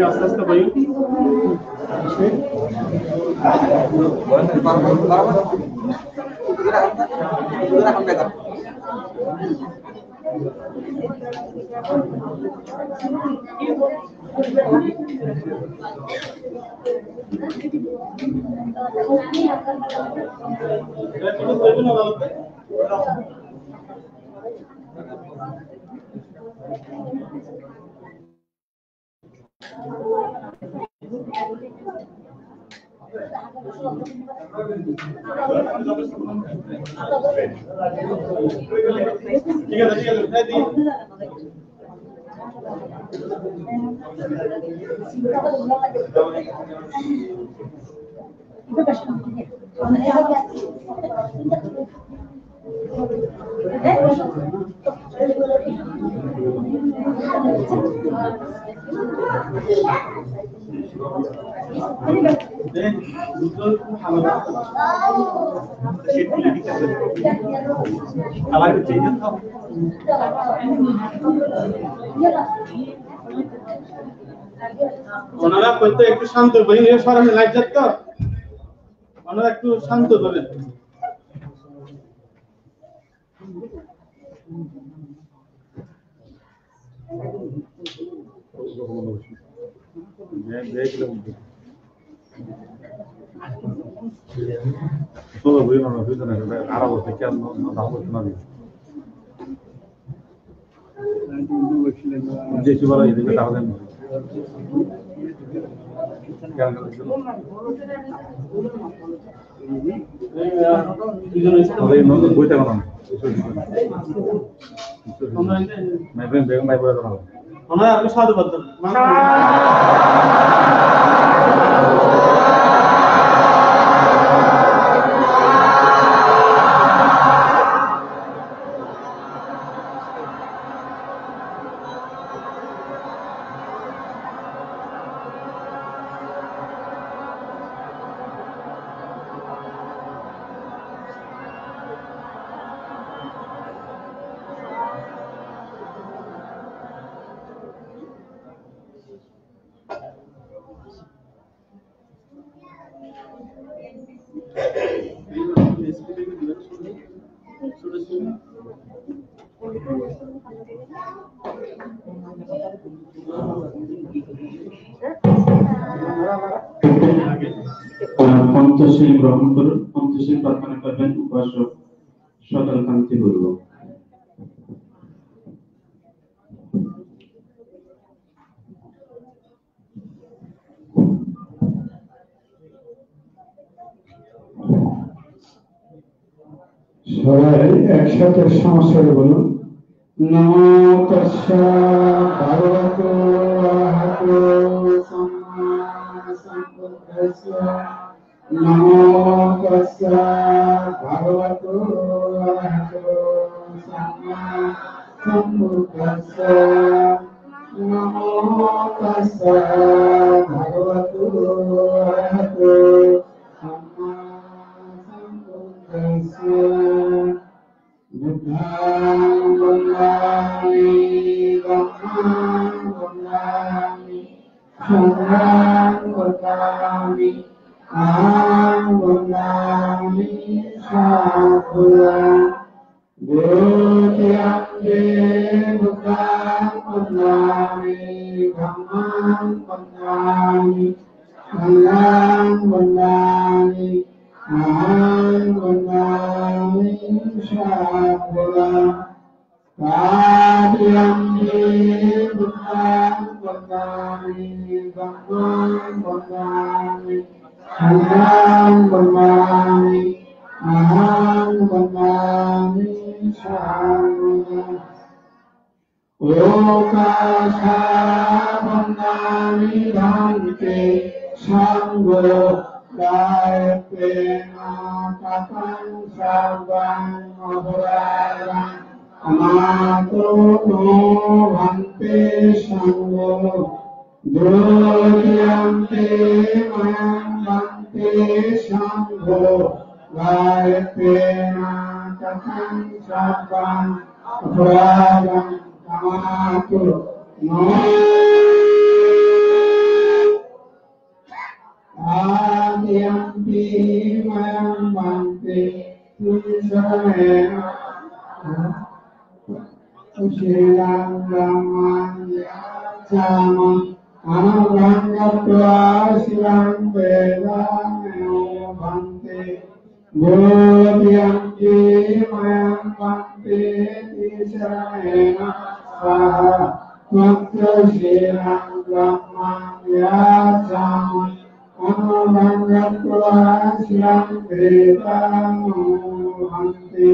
আস্তে আস্তে ভাই ঠিক আছে ওনারা কইতে একটু শান্ত বই সরাসরি লাইট যাত তো ওনারা একটু শান্ত বলেন solo voi non avete nada arabo se quer não dá muito nada deixa eu falar isso que tá fazendo não vou ter não मैं भी बेगम भाई बोल रहा हूं हमें आपके साथ बदल পঞ্চশীল গ্রহণ করুন পঞ্চশীল প্রার্থনা করবেন উপাসক সকল কান্তি বলব সবাই একসাথে সমস্যারে বলুন নমো তস্যা ভগবতো আরহাতো সম্মা সম্বুদ্ধস্য নমো তস্যা ভগবতো আরহাতো সম্মা সম্বুদ্ধস্য নমো তস্যা ভগবতো আরহাতো সম্মা সম্বুদ্ধস্য বুদ্ধাং বন্দামি ধম্মাং বন্দামি সংঘাং বন্দামি আহং বন্দামি সাধুরাং জ্যোতিরাঙ্গে বুদ্ধাং বন্দামি ধম্মাং বন্দামি সংঘাং বন্দামি আহং বন্দামি সাধুরাং কার্যঙ্গে বুদ্ধাং বন্দামি ধম্মাং বন্দামি সংঘাং বন্দামি আহং বন্দামি সাধুরাং Okashabandani bhante sangho gayatena katam sarvam abhararam amato no bhante sangho Dhyante mayam bhante sangho gayatena katam sarvam abhararam amato no Adhyampi mayam bhante Tusharena Tushiram Brahmanya Samam Anugangatva Sivam Vedamyo Bhante Bodhyampi mayam bhante Tusharena Saha Matra Shiram Brahmanya Samam Anugangatva Sivam Vedamyo Bhante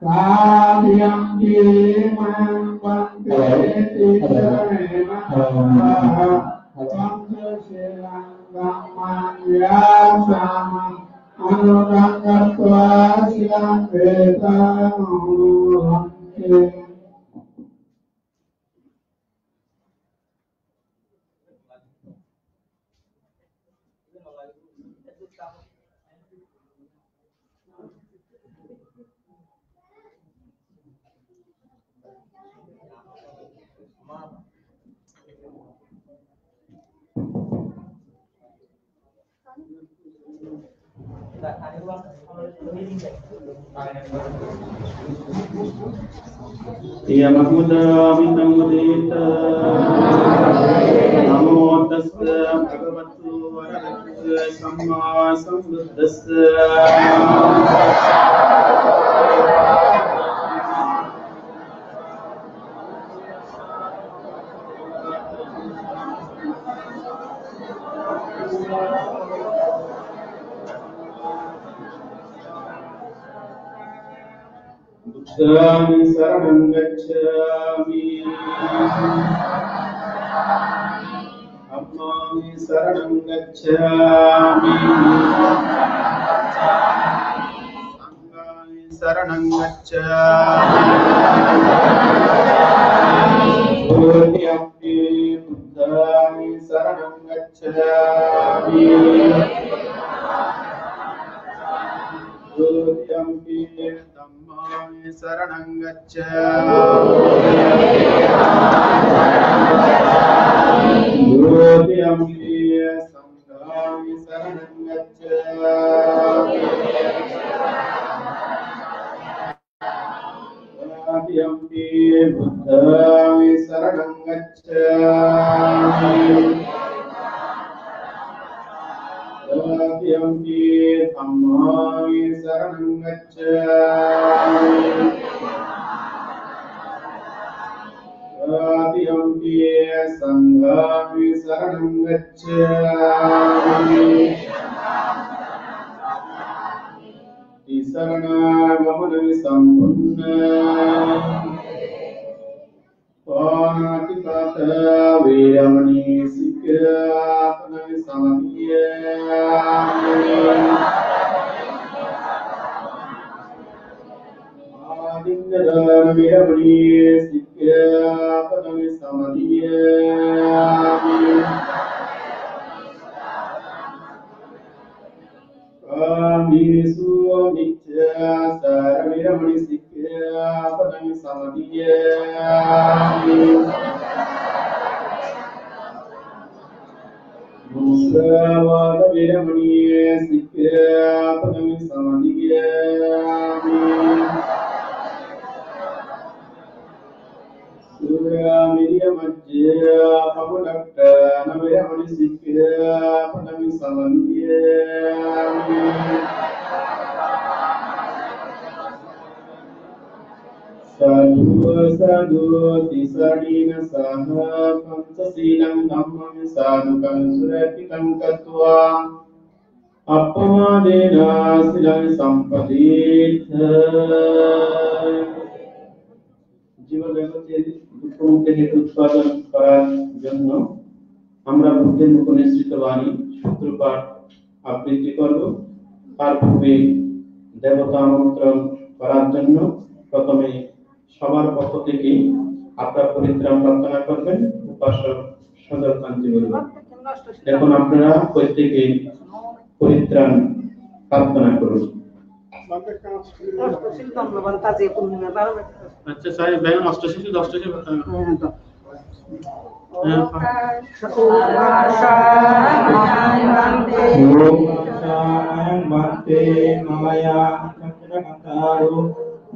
Sadyampi mayam bhante tisarena saha Pamsasilam Brahmanya samam Anugangatva silam vedamo bhante Ya Mahmuda Vinamudita Namo Tassa Bhagavato Arahato Samma Sambuddhassa Buddham saranam gacchami Dhammam saranam gacchami Sangham saranam gacchami Bodhyampi Buddham saranam gacchami Bodhyampi Dhammam saranam gacchami Bodhyampi Sangham saranam gacchami Bodhyampi Buddham saranam gacchami Bodhyampi Dhammam saranam gacchami Bodhyampi Sangham saranam gacchami Tisarana Vamanami Sampunna Panatipata Veramani Sikhapanami Samadhyami Adindadana Veramani Sikhapanami Samadhyami Kamisu Mithya Saraviramani Sikhapanami Samadhyami Musavada Viramani Sikhapanami Samadhyami Surya Mirya Majya Pamudakta Naviramani Sikhapanami Samadhyami Sadhu sadhu tisarina saha pancasilam dhammam sadhukam surapitam katva appamadena silam sampaditha Jiva Devati উৎপন্ন হেতু উৎপাদন করার জন্য আমরা বুদ্ধের মুখ নিঃসৃত বাণী সূত্রপাঠ আবৃত্তি করব। তার পূর্বে দেবতা আমন্ত্রণ করার জন্য প্রথমে সবার পক্ষ থেকে আপনার পরিত্রাণ প্রার্থনা করবেন উপাসক সদর কান্তি বলব। এখন আপনারা প্রত্যেকে পরিত্রাণ প্রার্থনা করুন। আচ্ছা স্যার ব্যাং অষ্টশী 10টা Bhante Maya Chakrakataru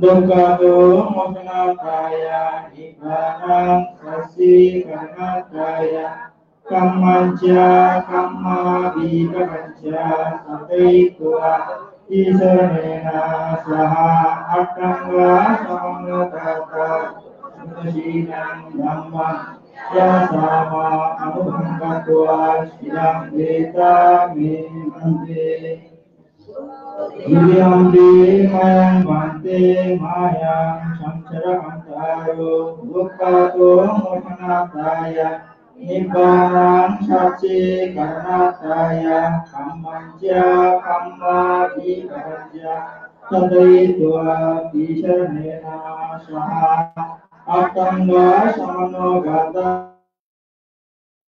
Dukkado Mohanataya Nibbana Sasi Karnataya Kammaja Kamma Vikapancha Sataitva Isarena Saha Attanga Samanatata Sudashinam Dhamma Yasama Anuhangatva Shilam Veta Me Bhante Vidyambi Mayam Bhante Mayam Samsaramantaro Dukkato Mohanataya Nibbanam Satchi Karnataya Kammanja Kamma Vikaja Sadaitva Isharanena Saha Attanga Samanogata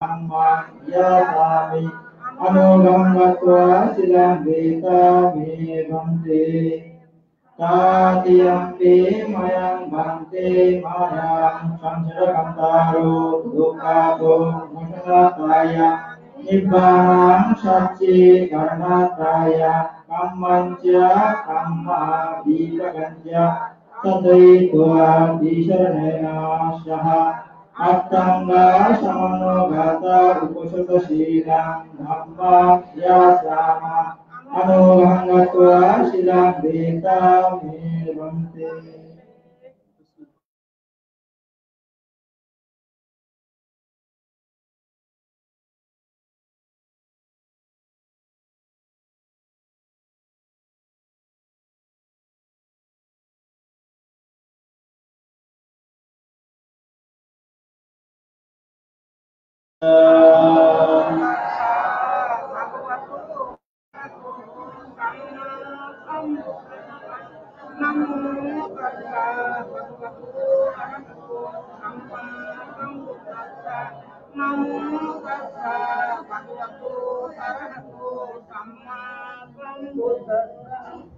Kamma Yasami Anugamgatva Silam Veta Me Bhante Tatiyampi Mayam Bhante Mayam Samsarakantaro Dukkato Mohanataya Nibbanam Satchi Karnataya Kammanja Kamma Vikaja Sadaitva Isharanena Saha Attanga Samanogata Uposata Silam Dhamma Yasama Anuhangatva Silam Veta Me Bhante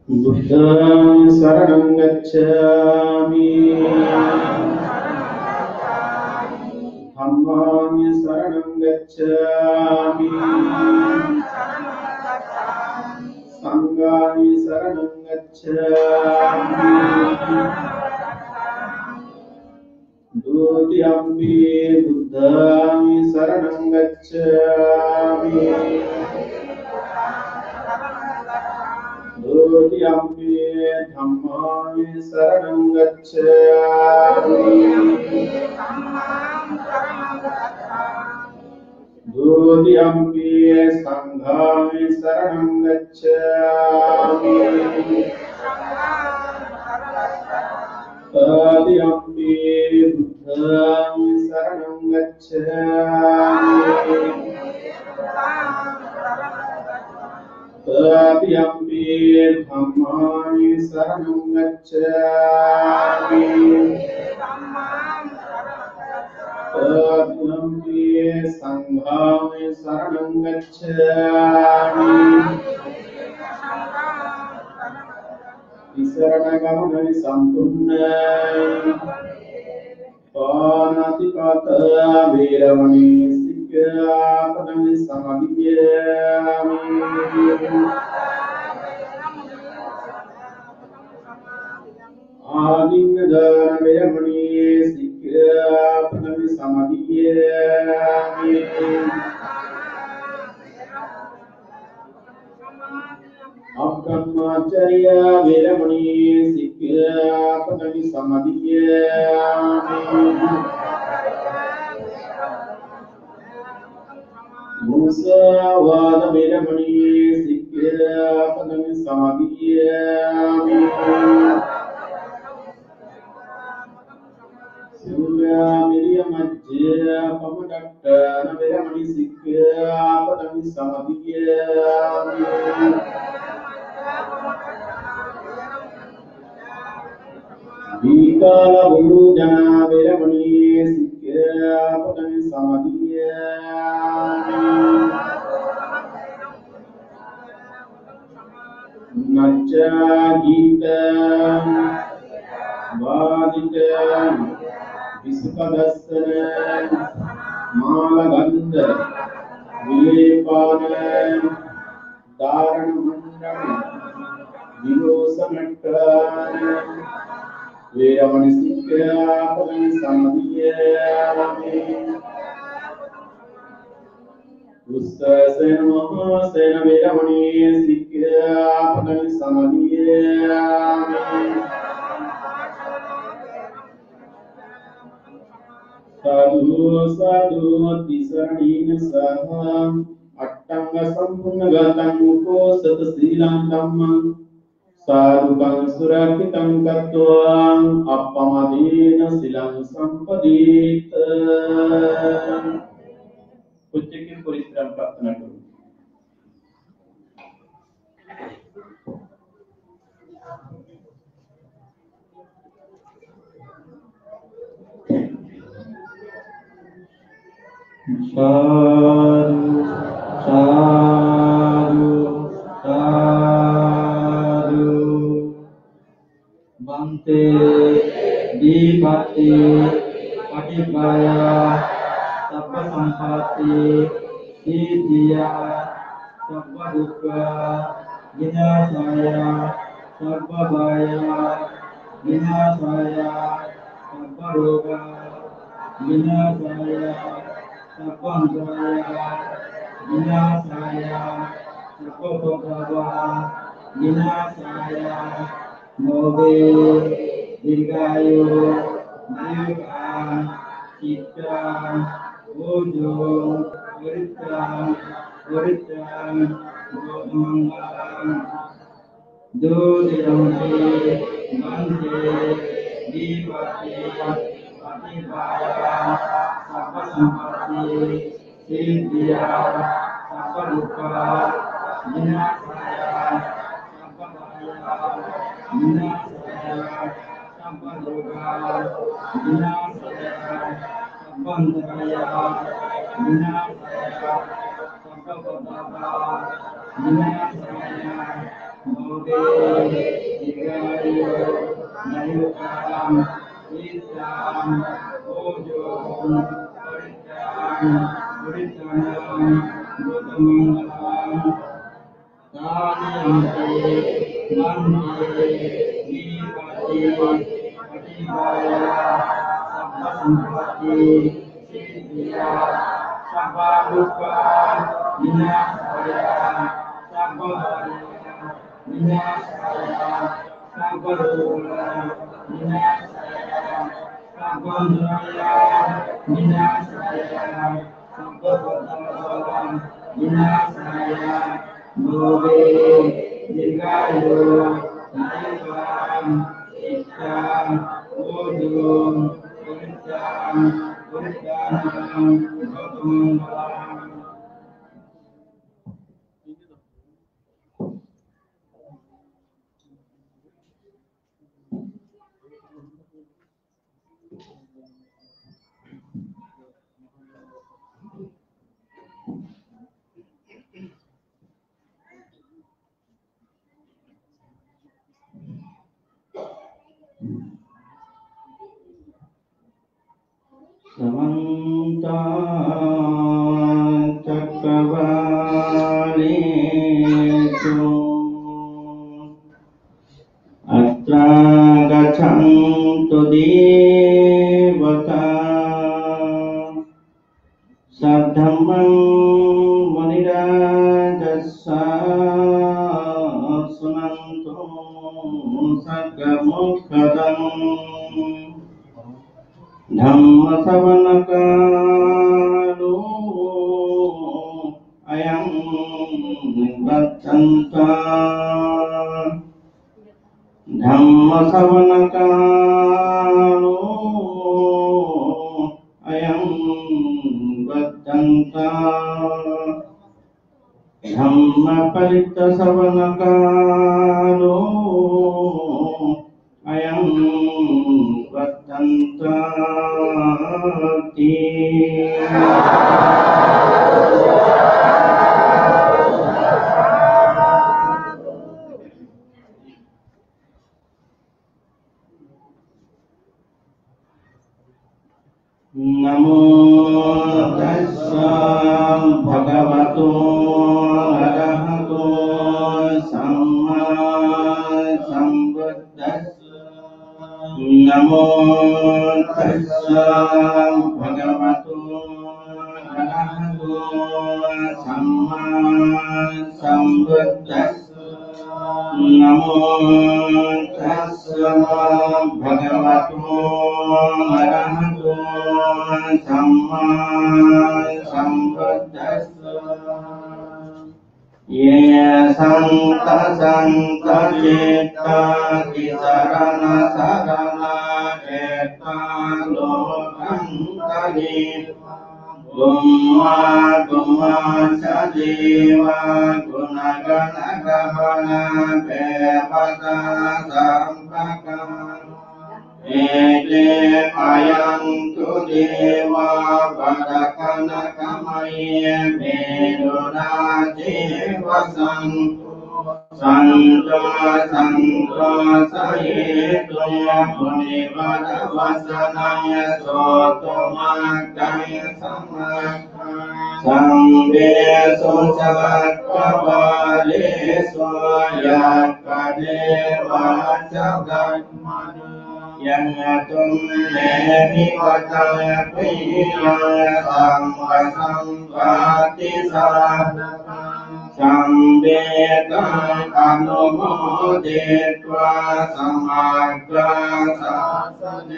Buddham saranam gacchami Dhammam saranam gacchami Sangham saranam gacchami Dutiyampi Buddham saranam gacchami Dutiyampi Dhammam saranam gacchami Dutiyampi Sangham saranam gacchami Tatiyampi Buddham saranam gacchami Tatiyampi Dhammam saranam gacchami Tatiyampi Sangham saranam gacchami Isaranagamani sampunnai Panatipata Veramani Sikyapanami Samadhyami Adingadana Veramani Sikyapanami Samadhyami Abbrahmacharya Veramani Sikyapanami Samadhyami Musavada Veramani Sikyapanami Samadhyami Surya Mirya Majya Pamadatta Naviramani Sikya Padami Samadhyami Vikala Bhujana Viramani Sikya Padami Samadhyami Nacha Gita Vadita Visupadasana Malaganda Vilepana Dharanamandana Vilosanatana Veramani Sikya Padami Samadhyami Ustasena Mahasena Veramani Sikya Padami Samadhyami Sadhu sadhu tisaranina saha attanga sampurna gatam uposata silam dhammam sadhukam surakitam katvam appamadena silam sampadita প্রত্যেকের পরিত্রাণ প্রার্থনা করুন Sadhu, sadhu, sadhu. Bante, dipati, patibaya, sabba sampati, siddhiya, sabba dukkha, vinasaya, sabba bhaya, vinasaya, sabba roga, vinasaya. Sappandaya, Vinasaya, Sappapabhava, Vinasaya, Mobe, Dirgayo, Nayukam, Chitam, Ujum, Vritam, Vritam, Gomangalam, Dudiyampi, Bante, Dipati, Patibaya, Sabba Sampati, Siddhiya, Sabba Dukkha, Vinasaya, Sabba Bhaya, Vinasaya, Sabba Roga, Vinasaya, Sabba Antaya, Vinasaya, Sabba Padava, Vinasaya, Moge, Digayo, Nayukam, Vitam, Ojom, Puritanam, Gotamangalam, Tadiyante, Bante, Nipati, Patibaya, Sabba Sampati, Siddhiya, Sabba Dukkha, Vinasaya, Sabba Bhaya, Vinasaya, Sabba Roga, Vinasaya, Sabba Antaya, Vinasaya, Sabba Padava, Vinasaya, Mobe, Dirgayo, Nayukam, Chitam, Ujum, Vritam, Vritanam, Gotamangalam. Samanta Cakkavalesu Atra Gachantu Devata Saddhammang Munirajassa Sunantu Saggamukkadam Dhamma savanakalu ayam bhattanta Dhamma savanakalu ตันตาธัมมปริตตสรณกาโลอายังวัฏันตตินะโมตัสสะภะคะวะโตอะระหะโตสัมมาสัมพุทธัสสะนะโมตัสสะภะคะวะโตอะระหะโตสัมมาสัมพุทธัสสะนะโมตัสสะภะคะวะโตอะระหะโตสัมมาสัมพุทธัสสะเยสังตัสสังตจิตตาติสารณะสารณะเอตาโลกังตะลิบุมมากุมาสติวะกุณกนกภณะเปปตาสัมภะเอเตอายังตุเดวะปัตตะกนะกะมะเยเมรุนาเทวะสังสังโฆสังโฆสะเยตุมุนิวัตวัสนังโสตุมังกังสัมมาสัมเบสุสักขวาเลสุยัคขะเทวะจักขันมโนยังตุมเนมิวัตปิยังสัมปะสัมปะติสาสัมเบตังอนุโมเดตวะสัมมากัสสะสะเน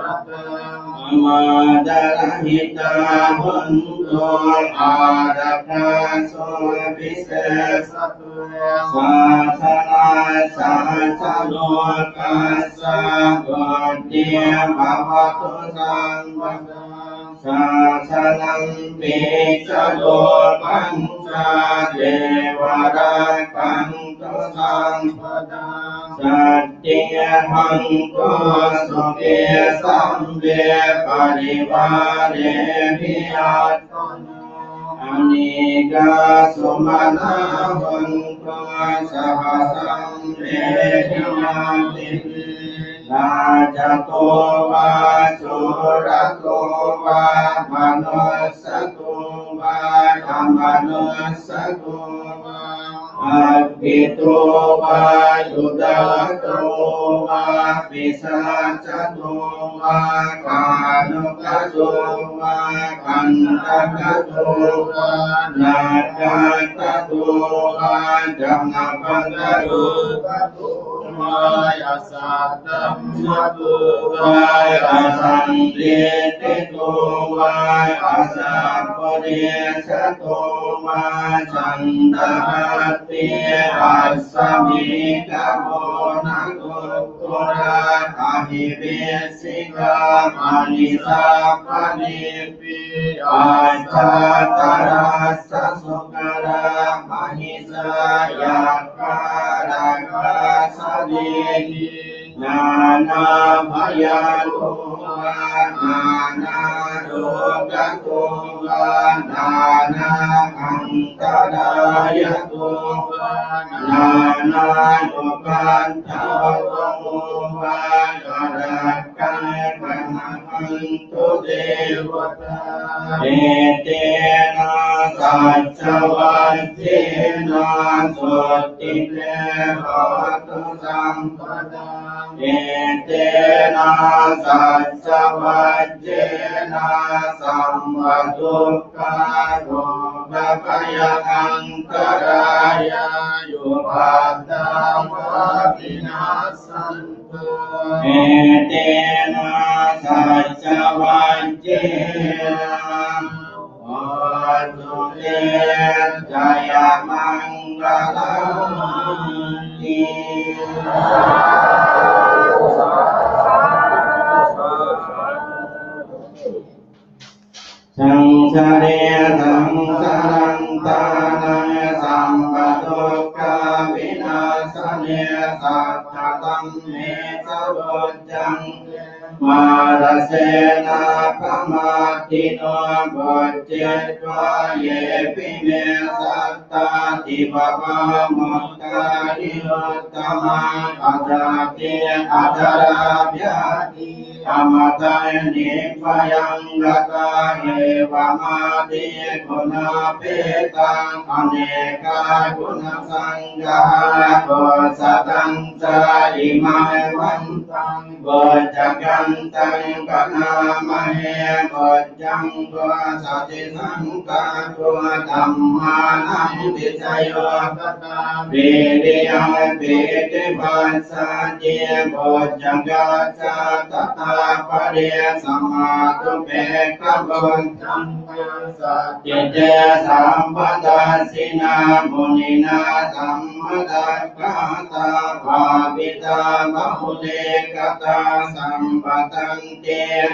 ระตังมาดาหิตาหุนโตอารักขาโสภิเศษสัพเพสาสนาสาสะโลกัสสะโกเตียภวตุสังวะสาสนังเปิจโลกัญจาเทวราคันตุสังปดาสัจเจหังโกสุเกสัมเวปริวาเรภิยัตโตอเนกาสุมาณาหันโตสหสังเวหิยันตินาจโตวาสุรโตวามนุสโตวาอมนุสโตวาอัพพิโตวายุตโตวาปิสัจโตวากานุกโตวาคันตะโตวานาคาโตวาจังปันโตวายาสัตตัมมะตุวายอาสันติติโตวายอาสัพพเดชโตวาจันตหัตติอัสสมิกะโมนะโกโกราอะหิเวสิกามานิสัพพะนิปิอาชาตรัสสะสุกระมหิสายาการะกาสเดหินานาพยาโตวานานาโรกโตวานานาอันตรายโตวานานาโยกันตโตวากรักกันขันตุเทวตาเอเตนะสัจจวัตเถนะสุติเตภวตุสัมปดาเอเตนะสัจจวัตเถนะสัมปทุกขาโรภพยคันตรายายุปัตตามะวินาสันตุเอเตนะสัจจวัตเถนะโอตุเตจายมังกลังติสังสาเร สังสารังตานังสัมปทุกขาวินาศเนสัพพะตัมเมสะโรจังมารเสนาภมาติโนบุจเจตวาเยปิเมสัตตาติภวะมุตตาริโยตมังอัจจติอัจจารา อมตะนิพยังกตาเอวมาติคุณาเปตังอเนกาคุณสังฆาโกสตังจาอิมัยวันตังโกจักกันตังปนามเหโกจังโกสัติสังฆาโกธัมมานังติสยโยตตาปิริยังปิติปัสสะเจโกจังกัสสะตถาปะเรสัมมาตุเปกะบุญจังกัสสะเจเจสัมปทาสินามุนินาสัมมตัสสะตาภาปิตาบะหุเลกตาสัมปตันเต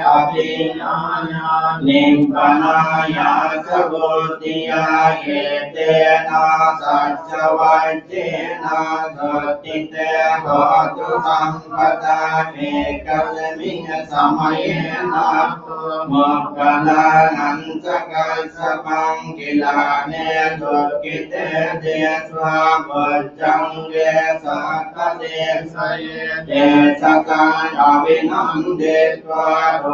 อภิญาญานิพพานายาสบุติยาเอเตนะสัจจวัจเจนะสติเตโหตุสัมปทาเมกัสมิงสมัยนะโมกขลานันสกัสสะมังกิลาเนสุกิเตเดสวาบุจังเวสัตตะเดสเยเดสกังอภินันเดตวะโร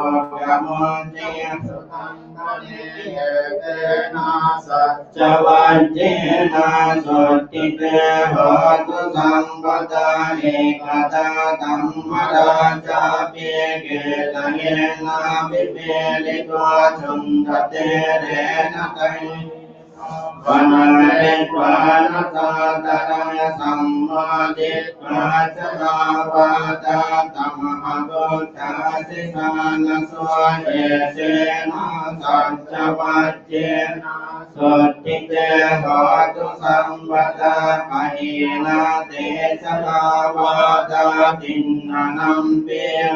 กะมุเนสุตังปะเนเยเตนะสัจจวัจเจนะสุติเตโหตุสัมปทาเอกตาธัมมราชาเปเกตเยนะวิเปลิโกชุนทเตเรนะตังวนาเรวานัสสะตะระสัมมาทิฏฐาจนาวาตาตัมหะพุทธาสิสานะโสเอเสนะสัจจวัจเจนะสุติเตโหตุสัมปทาปะหินาเตสลาวาตาตินนานัมเป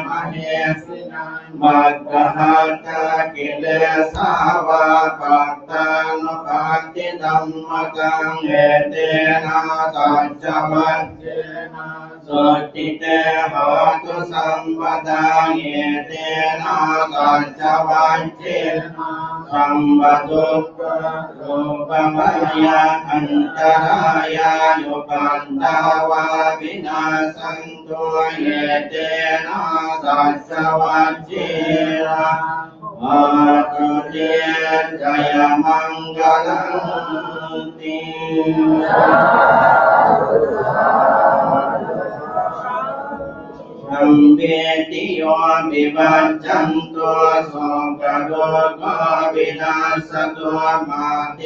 มะเนสินังบัตตหัตถกิเลสาวาปัตตานุปัฏฐิธัมมกังเอเตนะสัจจวัจเจนะสุติเตโหตุสัมปทาเอเตนะสัจจวัจเจนะสัมปทุกขโลภมายาอันตรายายุปันตาวาวินาสันตุเยเตนะสัจจวัจเจนะอาตุเตจยมังคลังติสัมเวติโยวิวัจจันตุโสกโลกวินาศตุมาเต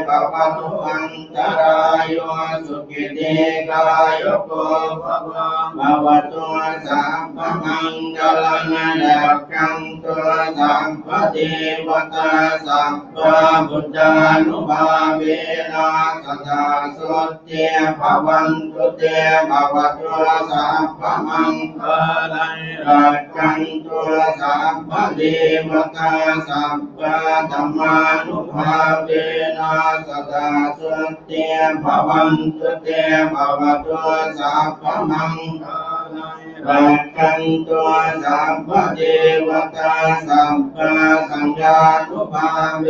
ภวตุอันตรายโยสุขิเตกายโกภวตุสัพพมังคลังรักขันตุสัพพเทวตาสัพพพุทธานุภาเวนะสัทธาสุตเตภวันตุเตภวตุสัพพมังคลังรักขันตุสัพพเทวตาสัพพธัมมานุภาเวนะสัทธาสุตเตภวันตุเตภวตุสัพพมังคลังรักขันตุสัพพเทวตาสัพพสังฆานุภาเว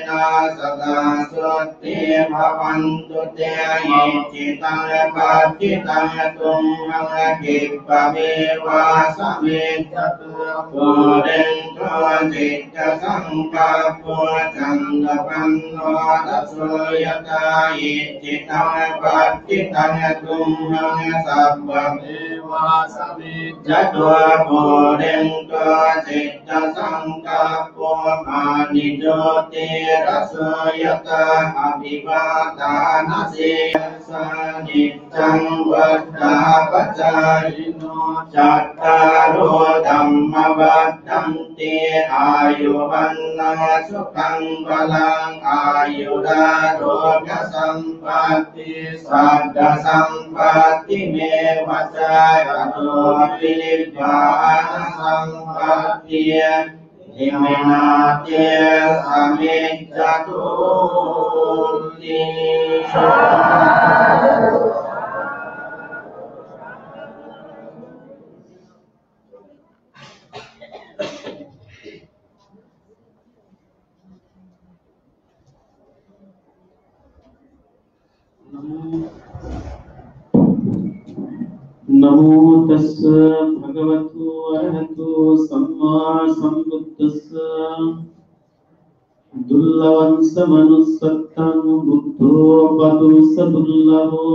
นะสัทธาสุตเตภวันตุเตหิจิตังปัจจิตังตุมหังกิปปะเมวาสเมจตุปุเรนโตจิตตสังฆาปุจังกปันโนทัสโสยตาหิจิตังปัจจิตังตุมหังสัพพะเมวาสเมจตุปุเรนโตจิตตสังฆาปุมานิโยติรัสโสยตาอภิวาทานาสิสานิจังวัฏฏาปัจจายโนจัตตารโอธัมมวัฏฏันติอายุวันนะสุขังพลังอายุราโรกสัมปัตติสัตตสัมปัตติเมวัจจายโนปิลิภาสัมปัตติ อิมินาเตสมิจจตุติनमो तस्स भगवतो अरहतो सम्मा सम्बुद्धस्स दुर्लभं समनुसत्तं बुद्धो पदो स दुर्लभो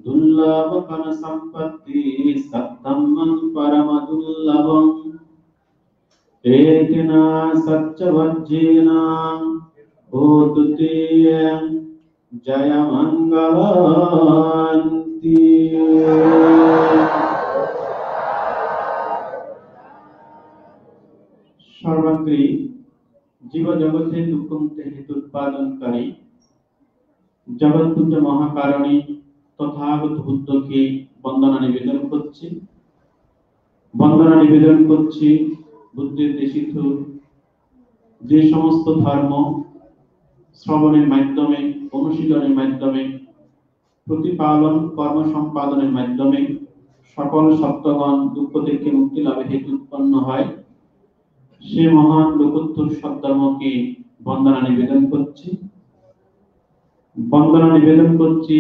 दुर्लभकन संपत्ति सत्तं परम दुर्लभं एकेन सच्चवज्जेन होतु ते जय मंगलान्ति सर्वत्री जीव जगते दुःखंते हेतुत्पादनकारी जगतपुत्र महाकारणी तथागत बुद्धके बंदना निवेदन करছি বন্দনা নিবেদন করছি বুদ্ধের দেশিত যে সমস্ত ধর্ম শ্রবণের মাধ্যমে অনুশীলনের মাধ্যমে প্রতিপালন কর্ম সম্পাদনের মাধ্যমে সকল সত্যগণ দুঃখ থেকে মুক্তি লাভে হেতু উৎপন্ন হয় সে মহান লোকোত্তর সদ্ধর্মকে বন্দনা নিবেদন করছি বন্দনা নিবেদন করছি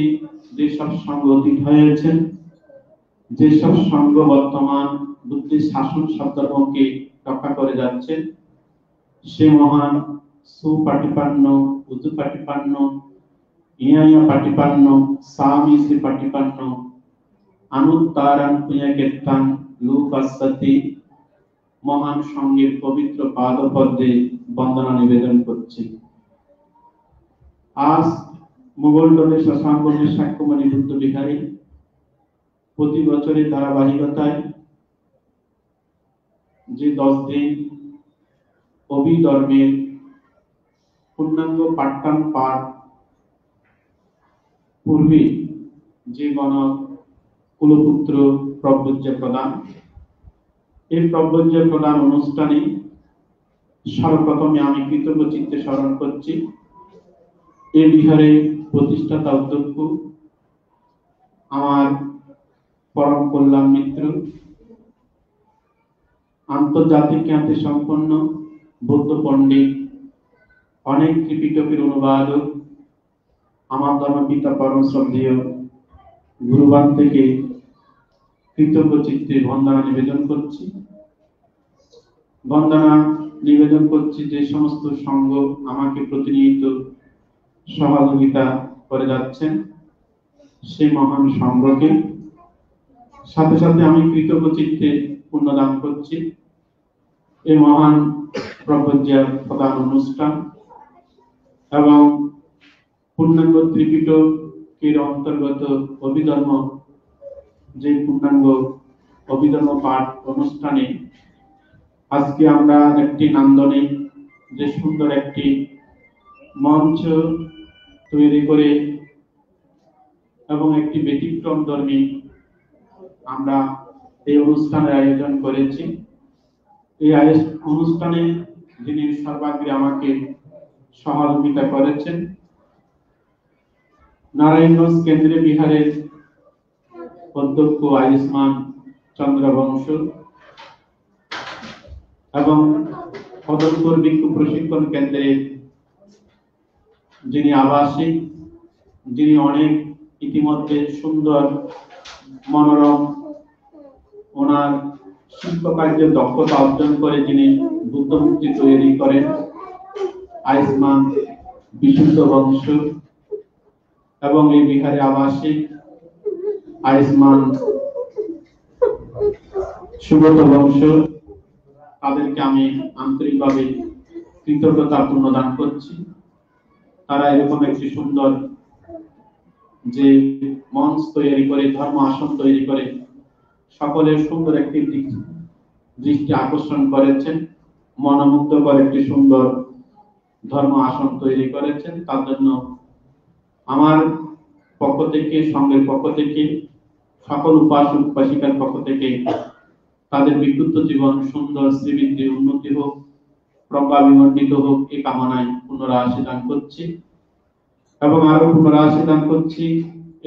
যেসব সঙ্গ অতীত হয়েছেন যেসব সঙ্গ বর্তমান বুদ্ধির শাসন সদ্ধর্মকে রক্ষা করে যাচ্ছে সে মহান সুপাটিপান্ন উদুপাটিপান্ন ইয়া পাটিপান্ন সামি সে পাটিপান্ন অনুত্তারণ পুণ্যকেত্তান লুপাসতি মহান সঙ্গের পবিত্র পাদপদ্মে বন্দনা নিবেদন করছি আজ মোগলদলের শশাঙ্কনের সাক্ষ্যমণি বুদ্ধ বিহারী প্রতি বছরের ধারাবাহিকতায় যে 10 দিন অভিধর্মের পূর্ণাঙ্গ পাঠদান পাঠ পূর্বে যে গণ কুলপুত্র প্রবজ্য প্রদান এই প্রবজ্য প্রদান অনুষ্ঠানে সর্বপ্রথমে আমি কৃতজ্ঞ চিত্তে স্মরণ করছি এই বিহারে প্রতিষ্ঠাতা অধ্যক্ষ আমার পরম কল্যাণ মিত্র আন্তর্জাতিক খ্যাতি সম্পন্ন বৌদ্ধ পণ্ডিত অনেক ত্রিপিটকের অনুবাদক আমার ধর্মপিতা পরম শ্রদ্ধেয় গুরুবান থেকে কৃতজ্ঞ চিত্তে বন্দনা নিবেদন করছি বন্দনা নিবেদন করছি যে সমস্ত সঙ্গ আমাকে প্রতিনিয়ত সহযোগিতা করে যাচ্ছেন সেই মহান সঙ্গকে সাথে সাথে আমি কৃতজ্ঞ চিত্তে পুণ্যদান করছি এই মহান প্রবজ্য প্রদান অনুষ্ঠান এবং পূর্ণাঙ্গ ত্রিপিটকের অন্তর্গত অভিধর্ম যে পূর্ণাঙ্গ অভিধর্ম পাঠ অনুষ্ঠানে আজকে আমরা একটি নান্দনিক যে সুন্দর একটি মঞ্চ তৈরি করে এবং একটি ব্যতিক্রম ধর্মী আমরা এই অনুষ্ঠানের আয়োজন করেছি এই অনুষ্ঠানে যিনি সর্বাগ্রে আমাকে সহযোগিতা করেছেন নারায়ণগঞ্জ কেন্দ্রীয় বিহারের অধ্যক্ষ আয়ুষ্মান চন্দ্র বংশ এবং পদমপুর ভিক্ষু প্রশিক্ষণ কেন্দ্রের যিনি আবাসিক যিনি অনেক ইতিমধ্যে সুন্দর মনোরম ওনার শিল্পকার্যের দক্ষতা অর্জন করে যিনি বুদ্ধমূর্তি তৈরি করেন আয়ুষ্মান বিশুদ্ধ বংশ এবং এই বিহারে আবাসিক আয়ুষ্মান সুব্রত বংশ তাদেরকে আমি আন্তরিকভাবে কৃতজ্ঞতা প্রদান করছি তারা এরকম একটি সুন্দর যে মঞ্চ তৈরি করে ধর্ম আসন তৈরি করে সকলের সুন্দর একটি দৃষ্টি আকর্ষণ করেছেন মনোমুগ্ধকর একটি সুন্দর ধর্ম আসন তৈরি করেছেন তার জন্য আমার পক্ষ থেকে সঙ্গের পক্ষ থেকে সকল উপাসক উপাসিকার পক্ষ থেকে তাদের বিক্ষুব্ধ জীবন সুন্দর শ্রীবৃদ্ধি উন্নতি হোক, প্রজ্ঞাবিমণ্ডিত হোক, এই কামনায় পুনরাশি দান করছি। এবং আরো পুনরাশি দান করছি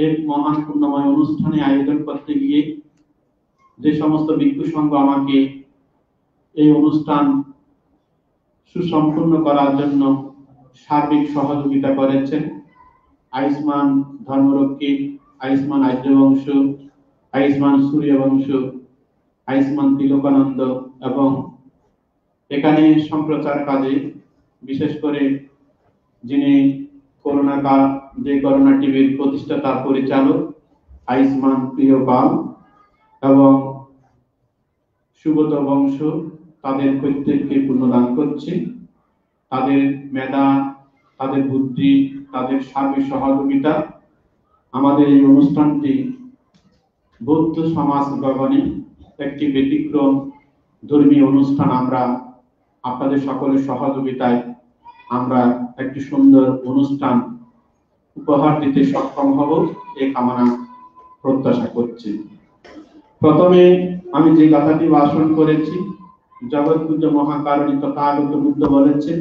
এই মহান পুণ্যময় অনুষ্ঠানে আয়োজন করতে গিয়ে যে সমস্ত ভিক্ষু সংঘ আমাকে এই অনুষ্ঠান সুসম্পন্ন করার জন্য সার্বিক সহযোগিতা করেছেন। আয়ুষ্মান ধর্মরক্ষী, আয়ুষ্মান আর্যবংশ, আয়ুষ্মান সূর্যবংশ, আয়ুষ্মান তিলকানন্দ এবং এখানে সম্প্রচার কাজে বিশেষ করে যিনি করোনা টিভির প্রতিষ্ঠাতা পরিচালক আয়ুষ্মান প্রিয়পাল এবং সুগত বংশ, তাদের প্রত্যেককে পুণ্যদান করছি। তাদের মেধা, তাদের বুদ্ধি, তাদের সার্বিক সহযোগিতা আমাদের এই অনুষ্ঠানটি বৌদ্ধ সমাজ গগনে একটি ব্যতিক্রম ধর্মীয় অনুষ্ঠান। আমরা আপনাদের সকলের সহযোগিতায় আমরা একটি সুন্দর অনুষ্ঠান উপহার দিতে সক্ষম হব, এই কামনা প্রত্যাশা করছি। প্রথমে আমি যে কথাটি ভাষণ করেছি, জগৎ পূজ্য মহাকারণী তথাগত বুদ্ধ বলেছেন,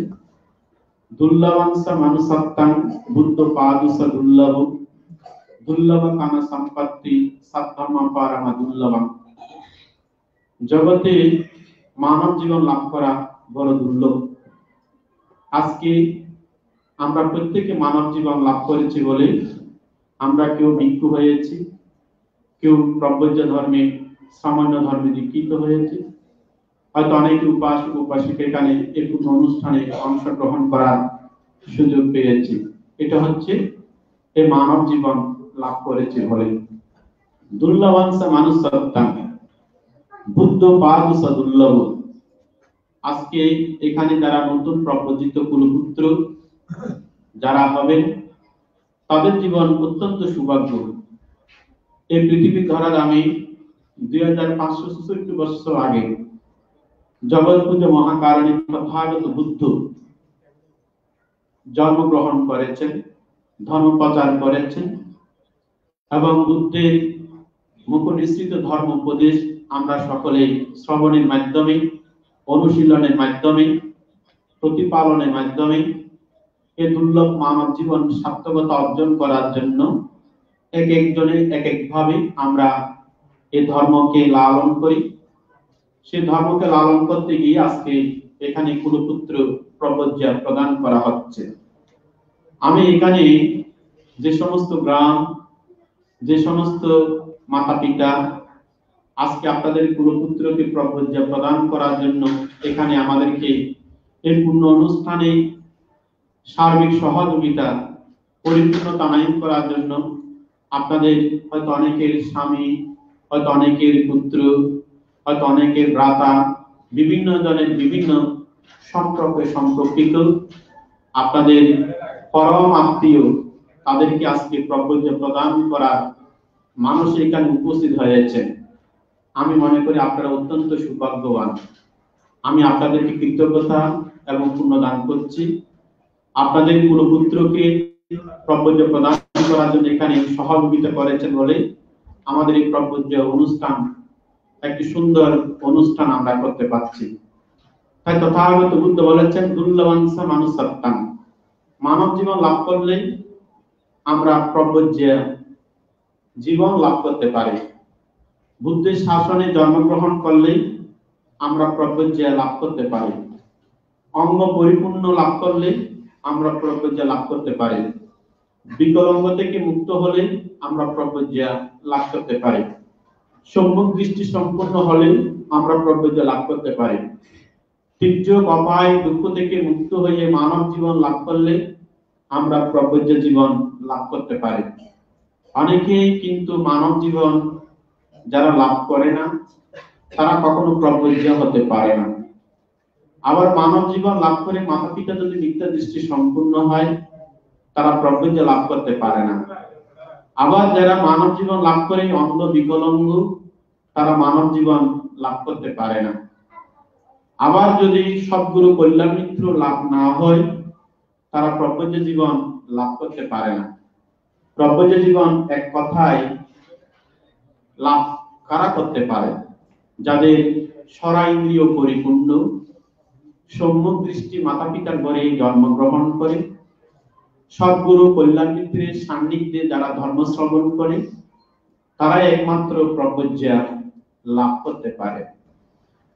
দুর্লভাংশ মানুষত্তাং বুদ্ধ পাদুষ দুর্লভ, দুর্লভ কাম সম্পত্তি সত্তম পারমা দুর্লভম। জগতে মানব জীবন লাভ করা বড় দুর্লভ। আজকে আমরা প্রত্যেকে মানব জীবন লাভ করেছি বলে আমরা কেউ ভিক্ষু হয়েছি, কেউ প্রব্রজ্য ধর্মে সামান্য ধর্মে দীক্ষিত হয়েছে, হয়তো অনেকে উপাসক উপাসিকা এখানে এই পূর্ণ অনুষ্ঠানে অংশগ্রহণ করার সুযোগ পেয়েছি। এটা হচ্ছে এই মানব জীবন লাভ করেছে বলে। দুর্লভাংশ মানুষ সত্তা বুদ্ধ পাদুষ দুর্লভ। আজকে এখানে যারা নতুন প্রব্রজিত কুলপুত্র যারা হবেন, তাদের জীবন অত্যন্ত সৌভাগ্য। এই পৃথিবী ধরার আমি 2566 বছর আগে জগৎ পূজ্য মহাকারণী তথাগত বুদ্ধ জন্মগ্রহণ করেছেন, ধর্ম প্রচার করেছেন এবং বুদ্ধের মুখনিসৃত ধর্ম উপদেশ আমরা সকলে শ্রবণের মাধ্যমে, অনুশীলনের মাধ্যমে, প্রতিপালনের মাধ্যমে এই দুর্লভ মানব জীবন সার্থকতা অর্জন করার জন্য এক একজনে এক একভাবে আমরা এই ধর্মকে লালন করি। সেই ধর্মকে লালন করতে গিয়ে আজকে এখানে কুলপুত্র প্রবজ্জা প্রদান করা হচ্ছে। আমি এখানে যে সমস্ত গ্রাম, যে সমস্ত মাতা পিতা আজকে আপনাদের কুলপুত্রকে প্রবজ্জা প্রদান করার জন্য এখানে আমাদেরকে এই পূর্ণ অনুষ্ঠানে সার্বিক সহযোগিতা পরিপূর্ণতা আনয়ন করার জন্য আপনাদের হয়তো অনেকের স্বামী, হয়তো অনেকের পুত্র, হয়তো অনেকের ভ্রাতা, বিভিন্ন জনের বিভিন্ন সম্পর্কে সম্পর্কিত আপনাদের পরম আত্মীয়, তাদেরকে আজকে প্রবজ্জা প্রদান করার মানুষ এখানে উপস্থিত হয়েছে। আমি মনে করি আপনারা অত্যন্ত সৌভাগ্যবান। আমি আপনাদেরকে কৃতজ্ঞতা এবং পুণ্যদান করছি। আপনাদের কুলপুত্রকে প্রবজ্জা প্রদান করার জন্য এখানে সহযোগিতা করেছেন বলে আমাদের এই প্রবজ্জা অনুষ্ঠান একটি সুন্দর অনুষ্ঠান আমরা করতে পারছি। তাই তথাগত বুদ্ধ বলেছেন, দুর্লভাংশ মানুষত্তাং, মানব জীবন লাভ করলে আমরা প্রবজ্জা জীবন লাভ করতে পারি। বুদ্ধের শাসনে জন্মগ্রহণ করলে আমরা প্রবজ্জা লাভ করতে পারি। অঙ্গ পরিপূর্ণ লাভ করলে আমরা প্রবজ্জা লাভ করতে পারি। বিকলাঙ্গ থেকে মুক্ত হলে আমরা প্রবজ্জা লাভ করতে পারি। সম্মুখ দৃষ্টি সম্পূর্ণ হলে আমরা প্রবজ্জা লাভ করতে পারি। তির্যক অপায় দুঃখ থেকে মুক্ত হয়ে মানব জীবন লাভ করলে আমরা প্রবজ্জা জীবন লাভ করতে পারি। অনেকেই কিন্তু মানব জীবন যারা লাভ করে না, তারা কখনো প্রবজ্জা হতে পারে না। আবার মানব জীবন লাভ করে মাতা পিতা যদি মিথ্যা দৃষ্টি সম্পূর্ণ হয়, তারা প্রবজ্জা লাভ করতে পারে না। আবার যারা মানব জীবন লাভ করে অন্ধ বিকলাঙ্গ, তারা মানব জীবন লাভ করতে পারে না। আবার যদি সদ্গুরু কল্যাণ মিত্র লাভ না হয়, তারা প্রবজ্জা জীবন লাভ করতে পারে না। প্রবজ্জা জীবন এক কথায় লাভ কারা করতে পারে? যাদের সরাইন্দ্রিয় পরিপূর্ণ, সম্যক দৃষ্টি মাতা পিতার ঘরে জন্মগ্রহণ করে, সদ্গুরু কল্যাণ মিত্রের সান্নিধ্যে যারা ধর্ম শ্রবণ করে, তারা একমাত্র প্রজ্ঞা লাভ করতে পারে।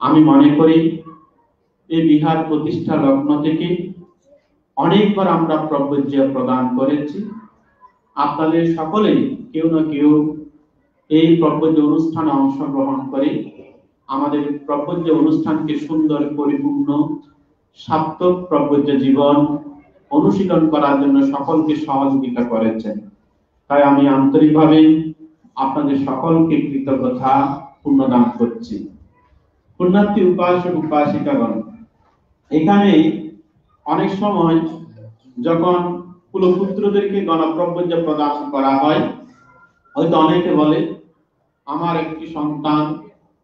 আমি মনে করি এই বিহার প্রতিষ্ঠা লগ্ন থেকে অনেকবার আমরা প্রজ্ঞা প্রদান করেছি। আপনাদের সকলেই কেউ না কেউ এই প্রজ্ঞা অনুষ্ঠানে অংশগ্রহণ করে আমাদের প্রজ্ঞা অনুষ্ঠানকে সুন্দর, পরিপূর্ণ, সার্থক প্রজ্ঞা জীবন অনুশীলন করার জন্য সকলকে সহযোগিতা করেছেন। তাই আমি আন্তরিকভাবে আপনাদের সকলকে কৃতজ্ঞতা পূর্ণদান করছি। পুণ্যার্থী উপাসক উপাসিকাগণ, এখানে অনেক সময় যখন কুলপুত্রদেরকে গণপ্রজ্ঞা প্রদান করা হয়, হয়তো অনেকে বলে আমার একটি সন্তান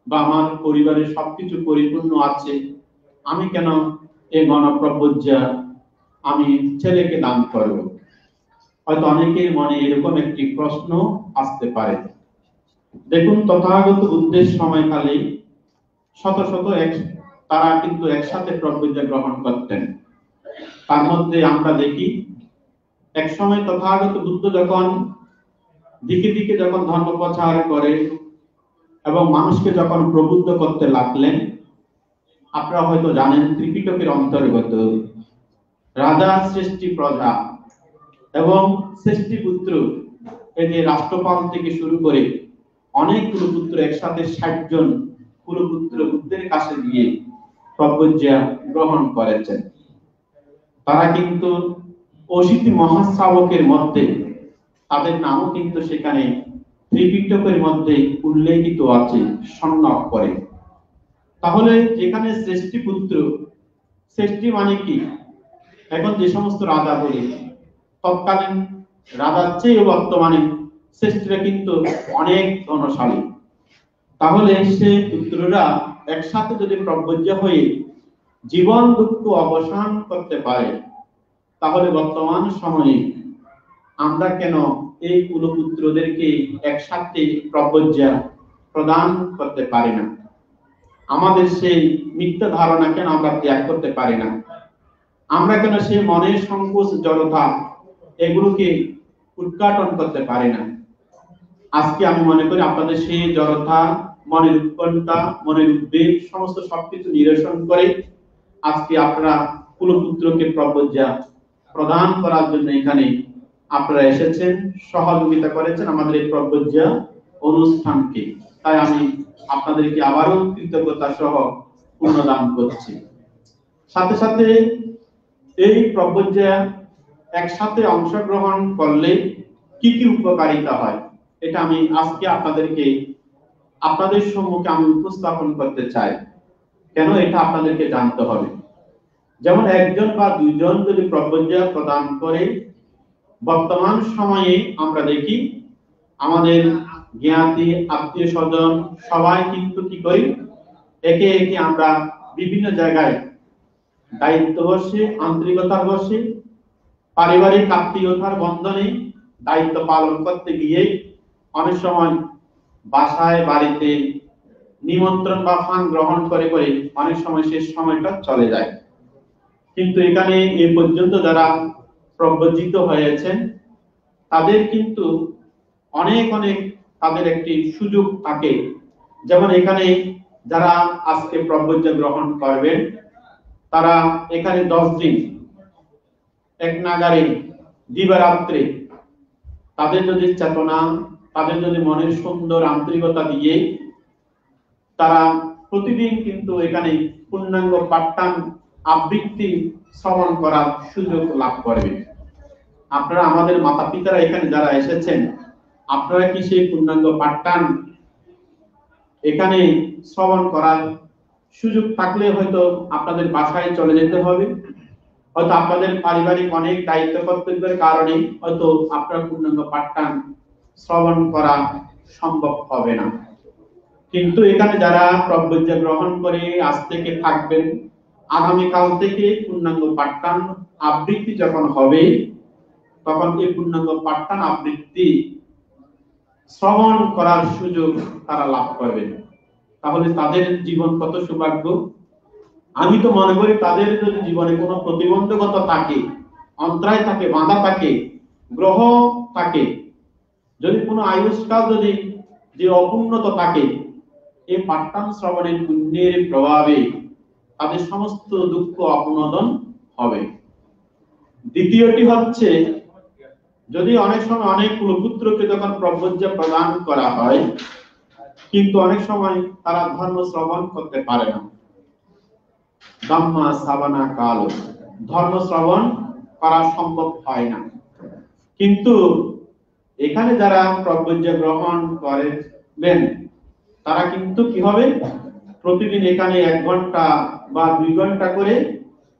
বা আমার পরিবারের সবকিছু পরিপূর্ণ আছে, আমি কেন এই গণপ্রজ্ঞা আমি ছেলেকে দান করব? হয়তো অনেকের মনে এরকম একটি প্রশ্ন আসতে পারে। দেখুন, তথাগত বুদ্ধের সময়কালে শত শত তারা কিন্তু একসাথে প্রজ্ঞা গ্রহণ করতেন। তার মধ্যে আমরা দেখি এক সময় তথাগত বুদ্ধ যখন দিকে দিকে যখন ধর্ম প্রচার করে এবং মানুষকে যখন প্রবুদ্ধ করতে লাগলেন, আপনারা হয়তো জানেন ত্রিপিটকের অন্তর্গত রাজা, শ্রেষ্ঠী প্রজা এবং শ্রেষ্ঠী পুত্র, এই যে রাষ্ট্রপাল থেকে শুরু করে অনেক কুলপুত্র একসাথে 60 জন কুলপুত্র বুদ্ধের কাছে গিয়ে প্রজ্ঞা গ্রহণ করেছেন। তারা কিন্তু অশীতি মহাশ্রাবকের মধ্যে তাদের নামও কিন্তু সেখানে ত্রিপিটকের মধ্যে উল্লেখিত আছে স্বর্ণ অক্ষরে। তাহলে যেখানে শ্রেষ্ঠী পুত্র, শ্রেষ্ঠী মানে কি? এখন যে সমস্ত রাজা বলি, তৎকালীন রাজার চেয়ে বর্তমানে শ্রেষ্ঠীরা কিন্তু অনেক ধনশালী। তাহলে সে পুত্ররা একসাথে যদি প্রজ্ঞা হয়ে জীবন দুঃখ অবসান করতে পারে, তাহলে বর্তমান সময়ে আমরা কেন এই কুলপুত্রদেরকে একসাথে প্রজ্ঞা প্রদান করতে পারি না? আমাদের সেই মিথ্যা ধারণা কেন আমরা ত্যাগ করতে পারি না? আমরা কেন সেই মনের সংকোচ, জড়তা এগুলোকে উদ্ঘাটন করতে পারি না? আজকে আমি মনে করি আপনাদের সেই জড়তা, মনের উৎকণ্ঠা, মনের উদ্বেগ সমস্ত সবকিছু নিরসন করে আজকে আপনারা কুলপুত্রকে প্রজ্ঞা প্রদান করার জন্য এখানে আপনারা এসেছেন, সহযোগিতা করেছেন আমাদের এই প্রজ্ঞা অনুষ্ঠানকে। তাই আমি আপনাদেরকে আবারও কৃতজ্ঞতা সহ পূর্ণদান করছি। সাথে সাথে এই প্রজ্ঞা একসাথে অংশগ্রহণ করলে কি কি উপকারিতা হয়, এটা আমি আজকে আপনাদের সম্মুখে আমি উপস্থাপন করতে চাই। কেন এটা আপনাদেরকে জানতে হবে। যেমন একজন বা দুইজন যদি প্রজ্ঞা প্রদান করে, বর্তমান সময়ে আমরা দেখি আমাদের জ্ঞাতি, আত্মীয় স্বজন সবাই কিন্তু কি করি, একে একে আমরা বিভিন্ন জায়গায় দায়িত্ব বসে, আন্তরিকতার বসে, পারিবারিক আত্মীয়তার বন্ধনে দায়িত্ব পালন করতে গিয়ে অনেক সময় বাসায় বাড়িতে নিমন্ত্রণ বা ফান গ্রহণ করে করে অনেক সময় শেষ সময়টা চলে যায়। কিন্তু এখানে এ পর্যন্ত যারা প্রজ্ঞিত হয়েছেন তাদের কিন্তু অনেক অনেক তাদের একটি সুযোগ থাকে। যেমন এখানে যারা আজকে প্রজ্ঞা গ্রহণ করবেন, তারা এখানে 10 দিন এক নাগারে দিবারাত্রে তাদের যদি চেতনা, তাদের যদি মনের সুন্দর আন্তরিকতা দিয়ে তারা প্রতিদিন কিন্তু এখানে পূর্ণাঙ্গ পাঠদান আবৃত্তি শ্রবণ করার সুযোগ লাভ করবে। আপনারা আমাদের মাতা পিতারা এখানে যারা এসেছেন, আপনারা কি সেই পূর্ণাঙ্গ পাঠদান এখানে শ্রবণ করার সুযোগ থাকলে হয়তো আপনাদের বাসায় চলে যেতে হবে, হয়তো আপনাদের পারিবারিক অনেক দায়িত্ব কর্তব্যের কারণে হয়তো আপনার পূর্ণাঙ্গ পাঠদান শ্রবণ করা সম্ভব হবে না। কিন্তু এখানে যারা প্রজ্ঞা গ্রহণ করে আজ থেকে থাকবেন, আগামীকাল থেকে পূর্ণাঙ্গ পাঠদান আবৃত্তি যখন হবে, তখন এই পূর্ণাঙ্গ পাঠদান আবৃত্তি শ্রবণ করার সুযোগ তারা লাভ করবেন। তাহলে তাদের জীবন কত সৌভাগ্য। আমি তো মনে করি তাদের যদি জীবনে কোনো প্রতিবন্ধকতা থাকে, অন্তরায় থাকে, বাধা থাকে, গ্রহ থাকে, যদি কোনো আয়ুষ্কাল যদি যে অপূর্ণত থাকে, এই পাঠ্যান শ্রবণের পুণ্যের প্রভাবে তাদের সমস্ত দুঃখ অপনোদন হবে। দ্বিতীয়টি হচ্ছে, যদি অনেক সময় অনেক কুলপুত্রকে যখন প্রব্রজ্য প্রদান করা হয়, কিন্তু অনেক সময় তারা ধর্ম শ্রবণ করতে পারে না। ধম্মা শ্রাবণা কাল, ধর্ম শ্রবণ করা সম্ভব হয় না। কিন্তু এখানে যারা প্রব্রজ্য গ্রহণ করবেন, তারা কিন্তু কি হবে, প্রতিদিন এখানে 1 ঘন্টা বা 2 ঘন্টা করে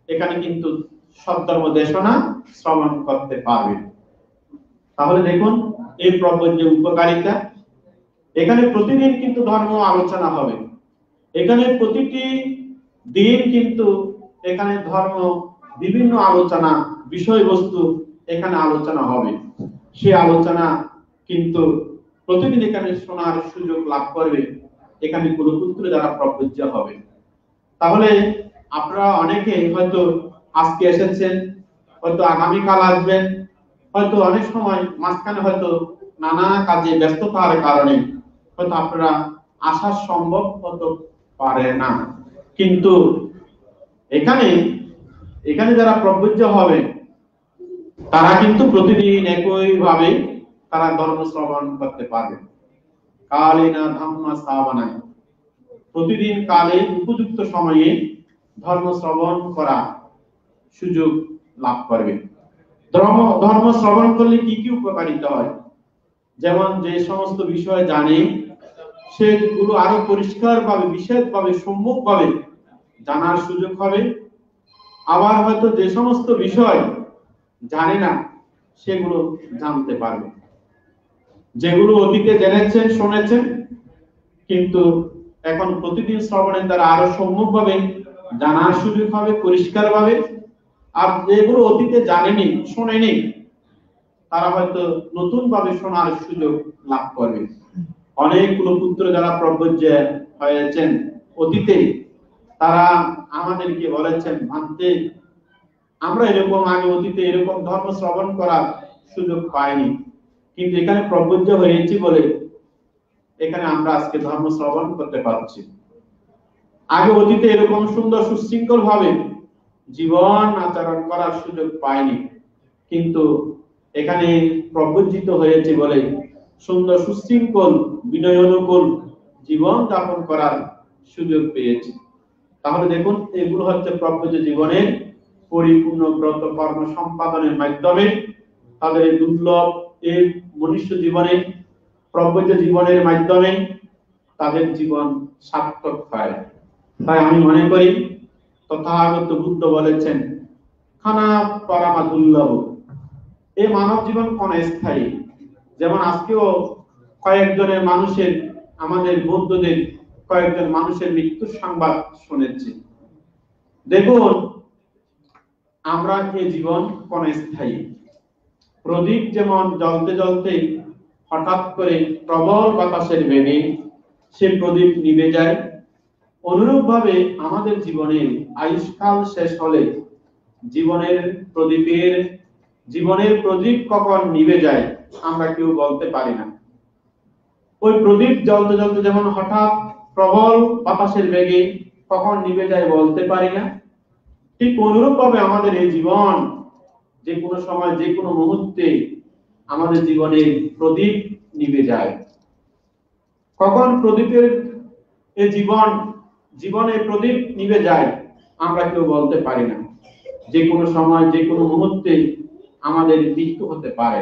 এখানে কিন্তু সদ্ধর্ম দেশনা শ্রবণ করতে পারবে। তাহলে দেখুন এই প্রব্রজ্য উপকারিতা। এখানে প্রতিদিন কিন্তু ধর্ম আলোচনা হবে, এখানে প্রতিটি দিন কিন্তু এখানে ধর্ম বিভিন্ন আলোচনা বিষয়বস্তু এখানে আলোচনা হবে। সেই আলোচনা কিন্তু প্রতিদিন এখানে শোনার সুযোগ লাভ করবে এখানে কুলপুত্র যারা প্রব্রজ্য হবে। তাহলে আপনারা অনেকে হয়তো আজকে এসেছেন, হয়তো আগামীকাল আসবেন, হয়তো অনেক সময় মাঝখানে হয়তো নানা কাজে ব্যস্ততার কারণে হয়তো আপনারা আসা সম্ভব হতে পারে না। কিন্তু এখানে যারা প্রব্রজ্য হবে তারা কিন্তু প্রতিদিন একইভাবে তারা ধর্ম শ্রবণ করতে পারবে। কালেনা ধম্মা শ্রাবণায়, প্রতিদিন কালে উপযুক্ত সময়ে ধর্ম শ্রবণ করা সুযোগ লাভ করবে। ধর্ম শ্রবণ করলে কি কি উপকারিতা হয়, যেমন যে সমস্ত বিষয় জানে সেগুলো আরো পরিষ্কারভাবে, বিশেষভাবে, সম্যকভাবে জানার সুযোগ হবে। আবার হয়তো যে সমস্ত বিষয় জানে না সেগুলো জানতে পারবে। যেগুলো অতীতে জেনেছেন, শুনেছেন, কিন্তু এখন প্রতিদিন শ্রবণের দ্বারা আরো সম্যকভাবে জানার সুযোগ হবে, পরিষ্কারভাবে। আর যেগুলো অতীতে জানেনি, শোনেনি, তারা হয়তো নতুন ভাবে শোনার সুযোগ লাভ করবে। অনেকগুলো পুত্র যারা প্রব্রজ্য হয়েছেন অতীতে, তারা আমাদেরকে বলেছেন, ভান্তে আমরা এরকম আগে অতীতে এরকম ধর্ম শ্রবণ করার সুযোগ পাইনি, কিন্তু এখানে প্রব্রজ্য হয়েছি বলে এখানে আমরা আজকে ধর্ম শ্রবণ করতে পারছি। আগে অতীতে এরকম সুন্দর সুশৃঙ্খল ভাবে জীবন আচরণ করার সুযোগ পাইনি, কিন্তু এখানে প্রব্রজিত হয়েছে বলে সুন্দর সুশৃঙ্খল বিনয় অনুকূল জীবন যাপন করার সুযোগ পেয়েছি। তাহলে দেখুন এগুলো হচ্ছে প্রব্রজ জীবনের পরিপূর্ণ ব্রত কর্ম সম্পাদনের মাধ্যমে তাদের দুর্লভ এই মনুষ্য জীবনে, প্রব্রজ জীবনের মাধ্যমে তাদের জীবন সার্থক হয়। তাই আমি মনে করি তথাগত বুদ্ধ বলেছেন, খানা পরামা দুর্লভ, এই মানব জীবন কোন স্থায়ী। যেমন আজকেও কয়েকজনের মানুষের, আমাদের বৌদ্ধদের কয়েকজন মানুষের মৃত্যুর সংবাদ শুনেছি। দেখুন আমরা এই জীবন কোন স্থায়ী। প্রদীপ যেমন জ্বলতে জ্বলতে হঠাৎ করে প্রবল বাতাসের বেগে সে প্রদীপ নিভে যায়, অনুরূপ ভাবে আমাদের জীবনের আয়ুষ্কাল শেষ হলে জীবনের প্রদীপ কখন নিভে যায় আমরা কেউ বলতে পারি না। ওই প্রদীপ জ্বলতে জ্বলতে যেমন হঠাৎ প্রবল বাতাসের বেগে কখন নিভে যায় বলতে পারি না, ঠিক অনুরূপ ভাবে আমাদের এই জীবন যে কোনো সময়, যে কোনো মুহূর্তে আমাদের জীবনে প্রদীপ নিভে যায়। কখন প্রদীপের এই জীবনে প্রদীপ নিভে যায় আমরা কেউ বলতে পারি না। যে কোনো সময়, যে কোনো মুহূর্তে আমাদের মৃত্যু হতে পারে।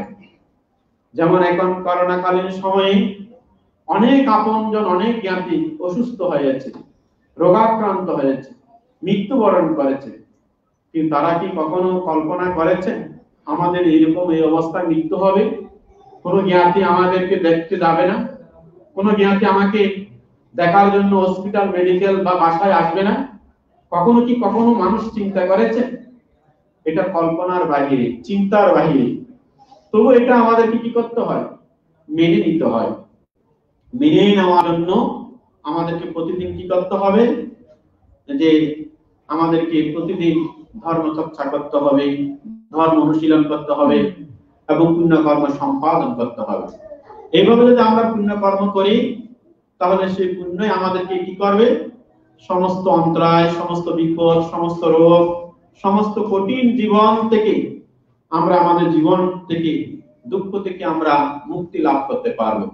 যেমন এখন করোনাকালীন সময়ে অনেক আপনজন, অনেক জ্ঞাতি অসুস্থ হয়েছে, রোগাক্রান্ত হয়েছে, মৃত্যুবরণ করেছে, কিন্তু তারা কি কখনো কল্পনা করেছেন আমাদের এরকম এই অবস্থায় মৃত্যু হবে? কোনো জ্ঞাতি আমাদেরকে দেখতে যাবে না, কোনো জ্ঞাতি আমাকে দেখার জন্য হসপিটাল, মেডিকেল বা বাসায় আসবে না। কখনো মানুষ চিন্তা করেছে? এটা কল্পনার বাহিরে, চিন্তার বাহিরে। তবু এটা আমাদেরকে কি করতে হয়? মেনে নিতে হয়। মেনে নেওয়ার জন্য আমাদেরকে প্রতিদিন কি করতে হবে, যে আমাদেরকে প্রতিদিন ধর্ম চর্চা করতে হবে, ধর্ম অনুশীলন করতে হবে এবং পুণ্য কর্ম সম্পাদন করতে হবে। এইভাবে যদি আমরা পুণ্য কর্ম করি তাহলে সেই পুণ্যই আমাদেরকে কি করবে, সমস্ত অন্তরায়, সমস্ত বিপদ, সমস্ত রোগ, সমস্ত কঠিন জীবন থেকে আমরা আমাদের জীবন থেকে দুঃখ থেকে আমরা মুক্তি লাভ করতে পারবো।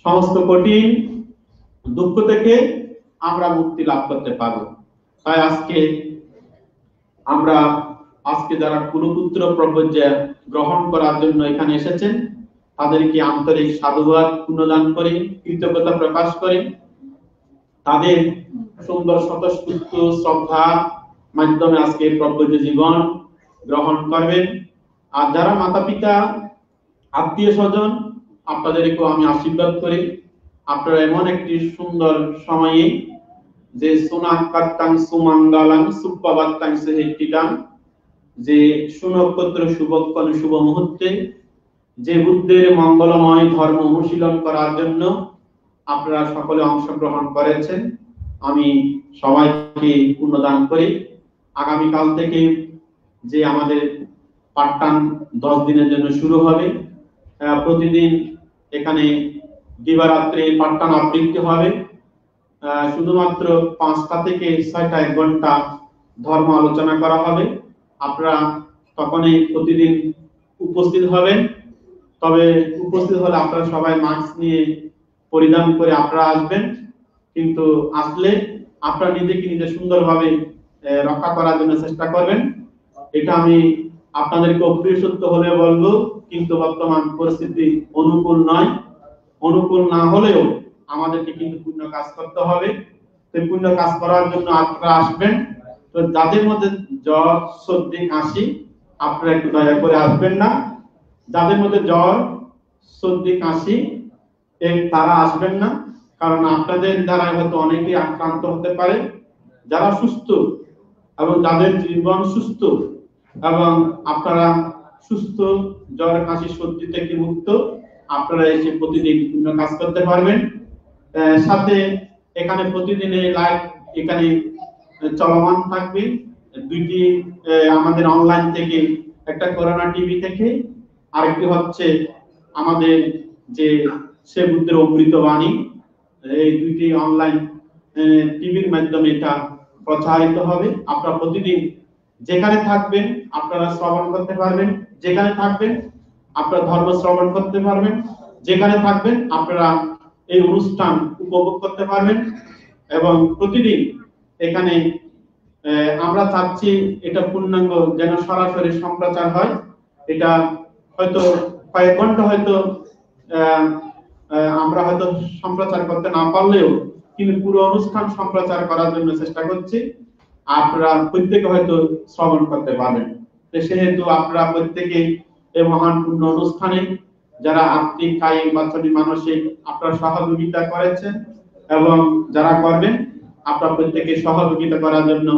সমস্ত কঠিন দুঃখ থেকে আমরা মুক্তি লাভ করতে পারবো। তাই আজকে যারা কুলপুত্র প্রপঞ্জা গ্রহণ করার জন্য এখানে এসেছেন তাদেরকে আন্তরিক সাধুবাদ পুনদান করে কৃতজ্ঞতা প্রকাশ করে তাদের সুন্দর স্বতঃস্ফূর্ত শ্রদ্ধা মাধ্যমে আজকে প্রপঞ্জ জীবন গ্রহণ করবেন। আর যারা মাতা পিতা, আত্মীয় স্বজন, আপনাদেরকেও আমি আশীর্বাদ করি আপনারা এমন একটি সুন্দর সময়ে যে সোনাকাত্তাং সুমঙ্গলাং সুপ্পবাত্তাং সেহিটিকাং, যে সুনক্ষত্র শুভক্ষণ শুভ মুহূর্তে যে বুদ্ধের মঙ্গলময় ধর্ম অনুশীলন করার জন্য আপনারা সকলে অংশগ্রহণ করেছেন, আমি সবাইকে পুণ্যদান করি। আগামীকাল থেকে যে আমাদের পাঠদান 10 দিনের জন্য শুরু হবে, প্রতিদিন এখানে দিবারাত্রে পাঠদান আবৃত্তি হবে। শুধুমাত্র 5টা থেকে 6টা 1 ঘন্টা ধর্ম আলোচনা করা হবে। আপনারা তখনই প্রতিদিন উপস্থিত হবেন। তবে উপস্থিত হলে আপনারা সবাই মাস্ক নিয়ে পরিধান করে আপনারা আসবেন, কিন্তু আসলে আপনারা নিজে সুন্দরভাবে রক্ষা করার জন্য চেষ্টা করবেন। এটা আমি আপনাদেরকে অপ্রিয় সত্য হলে বলবো, কিন্তু বর্তমান পরিস্থিতি অনুকূল নয়। অনুকূল না হলেও আমাদেরকে কিন্তু পূর্ণ কাজ করতে হবে। তো পূর্ণ কাজ করার জন্য আপনারা আসবেন। তো যাদের মধ্যে জ্বর, সর্দি, কাশি আপনারা একটু দয়া করে আসবেন না। যাদের মধ্যে জ্বর, সর্দি, কাশি তারা আসবেন না, কারণ আপনাদের দ্বারা হয়তো অনেকেই আক্রান্ত হতে পারে। যারা সুস্থ এবং যাদের জীবন সুস্থ এবং আপনারা সুস্থ, জ্বর, কাশি, সর্দি থেকে মুক্ত, আপনারা এসে প্রতিদিন পূর্ণ কাজ করতে পারবেন। সাথে এখানে প্রতিদিনের লাইভ এখানে চলমান থাকবে। 2টি আমাদের অনলাইন থেকে, একটা করোনা টিভি থেকে, আরেকটি হচ্ছে আমাদের যে সে বুদ্ধের অমৃত বাণী। এই 2টি অনলাইন টিভির মাধ্যমে এটা প্রচারিত হবে। আপনারা প্রতিদিন যেখানে থাকবেন আপনারা শ্রবণ করতে পারবেন, যেখানে থাকবেন আপনারা ধর্ম শ্রবণ করতে পারবেন, যেখানে থাকবেন আপনারা এই অনুষ্ঠান উপভোগ করতে পারবেন। এবং প্রতিদিন এখানে আমরা চাচ্ছি এটা পূর্ণাঙ্গ যেন সরাসরি সম্প্রচার হয়। এটা হয়তো কয়েক ঘন্টা হয়তো আমরা হয়তো সম্প্রচার করতে না পারলেও কিন্তু পুরো অনুষ্ঠান সম্প্রচার করার জন্য চেষ্টা করছি। আপনারা প্রত্যেকে হয়তো শ্রবণ করতে পারবেন। তো সেহেতু আপনারা প্রত্যেকে এই মহান পূর্ণ অনুষ্ঠানে যারা আত্মিক, কায়িক, বাচনিক, মানসিক আপনারা সহযোগিতা করেছেন এবং যারা করবেন আপনারা প্রত্যেকে সহযোগিতা করার জন্য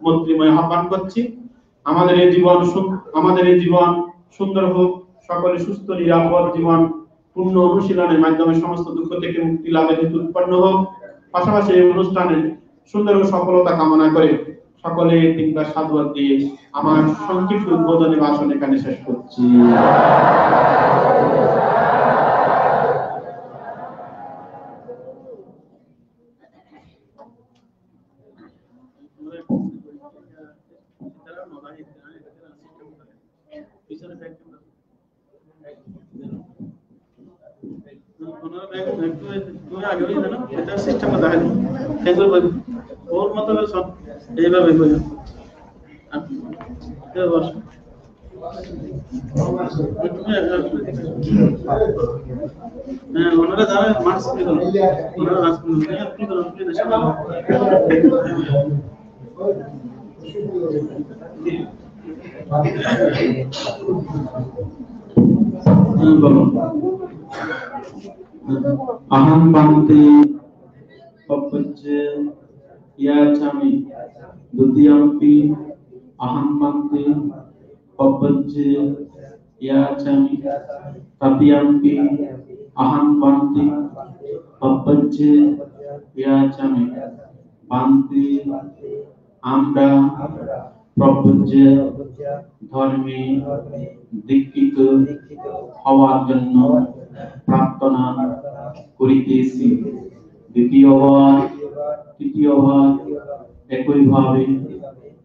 মৈত্রীময় আহ্বান করছি। আমাদের এই জীবন সুন্দর হোক, সকলে সুস্থ নিরাপদ জীবন পূর্ণ অনুশীলনের মাধ্যমে সমস্ত দুঃখ থেকে মুক্তি লাভের হেতু উৎপন্ন হোক। পাশাপাশি এই অনুষ্ঠানে সুন্দর ও সফলতা কামনা করে সকলে 3বার সাধুবাদ দিয়ে আমার সংক্ষিপ্ত উদ্বোধনী ভাষণ এখানে শেষ করছি। ওর মতো সব এইভাবে করি। ওনারা যারা মার্কস দিল ওনারা মার্কস দিল আপনি করুন বলো। अहं पान्ते पपज्य याचामि द्वितीयम्पि अहं पान्ते पपज्य याचामि तृतीयम्पि अहं पान्ते पपज्य পেয়াচামে বান্তি আমরা প্রপঞ্চ ধর্মে দীক্ষিত হওয়ার জন্য প্রার্থনা করিতেছি। দ্বিতীয়বার তৃতীয়বার একইভাবে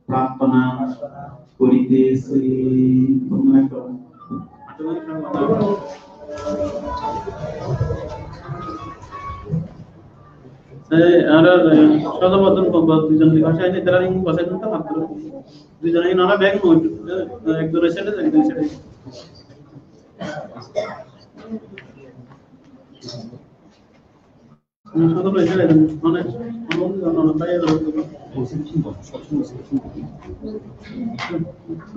প্রার্থনা করিতেছি। সদবর্ধন দুজন ভাষায় তারা ভাষায় কিন্তু মাত্র দুজনে নানা ব্যাগ নোট একজনের সাথে একজনের সাথে সদব এসে অনেক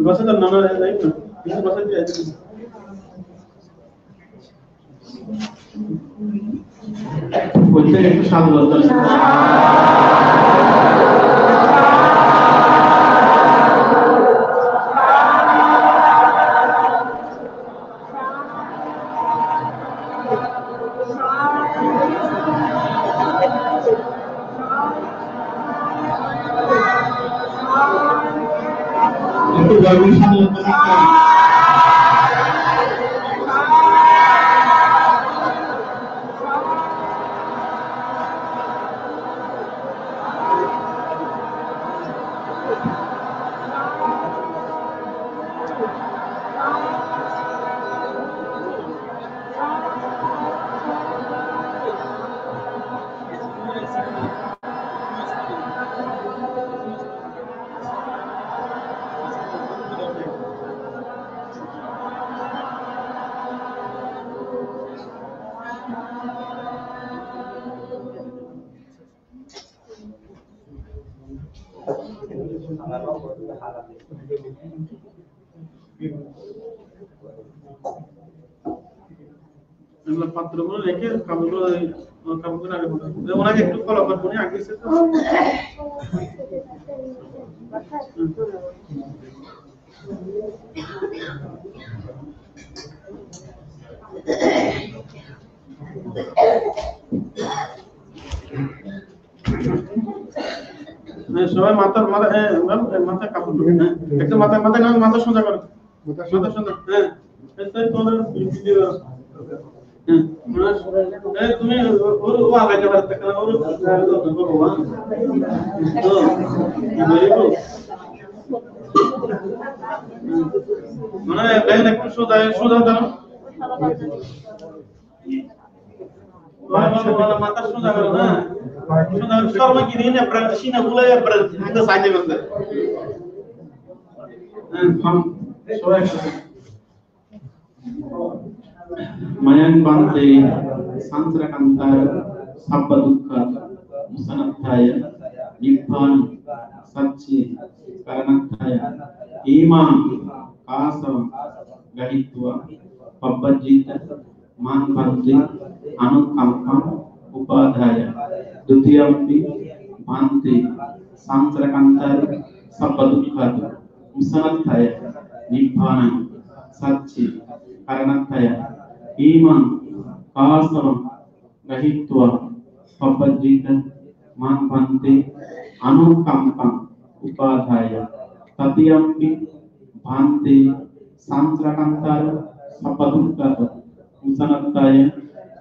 ভাষা তার নানা কিন্তু ভাষা দিয়ে বলতে একটু সাধুবাদ একটু গর্বের সাথে পাত্রগুলো রেখে কাপড়গুলো আগে ওনাকে একটু ফলো করবো আগে সবাই মাথা কাপড় একটু মাথা সোজা করো মাথা সোজা তুমি আগাইতে পারতে মানে একটু সোজা সোজা দাও মাথা সোজা করো না সর্ব কি দিন সিনা গুলো সাইডে করতে মায়ান বান্তে সান্ত্রাকান্তার সাব্বা দুঃখা মুসানাত্থায় নিব্বান সচ্চি কারণাত্থায় ইমাম কাসম গহিত্বা পব্বজিত মান বান্তে অনুকাম্পম উপাধায় দ্বিতীয়ম্পি বান্তে সান্ত্রাকান্তার সাব্বা দুঃখা মুসানাত্থায় নিব্বান সচ্চি কারণাত্থায় ইমান কাসম গহিত্বা পব্বজিত মান বান্তে অনুকাম্পম উপাধায় তৃতীয়ম্পি বান্তে সান্ত্রাকান্তার সপদুক্কাত মুসানাত্তায়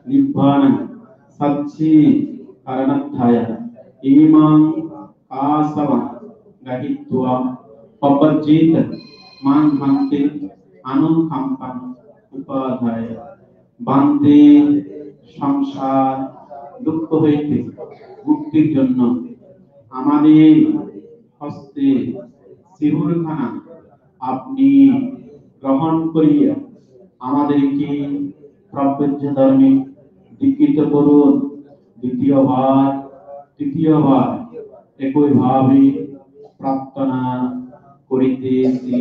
নিব্বান সচ্চি কারণাত্থায় ইমাং কাসম গহিত্বা পব্বজিত মান বান্তে অনুকাম্পম উপাধায় বান্তে সংসার দুঃখ হইতে মুক্তির জন্য আমাদের হস্তে সিঁদুরখানা আপনি গ্রহণ করিয়া আমাদেরকে প্রপঞ্চ ধর্মে দীক্ষিত করুন। দ্বিতীয়বার তৃতীয়বার একইভাবে প্রার্থনা করিতেছি।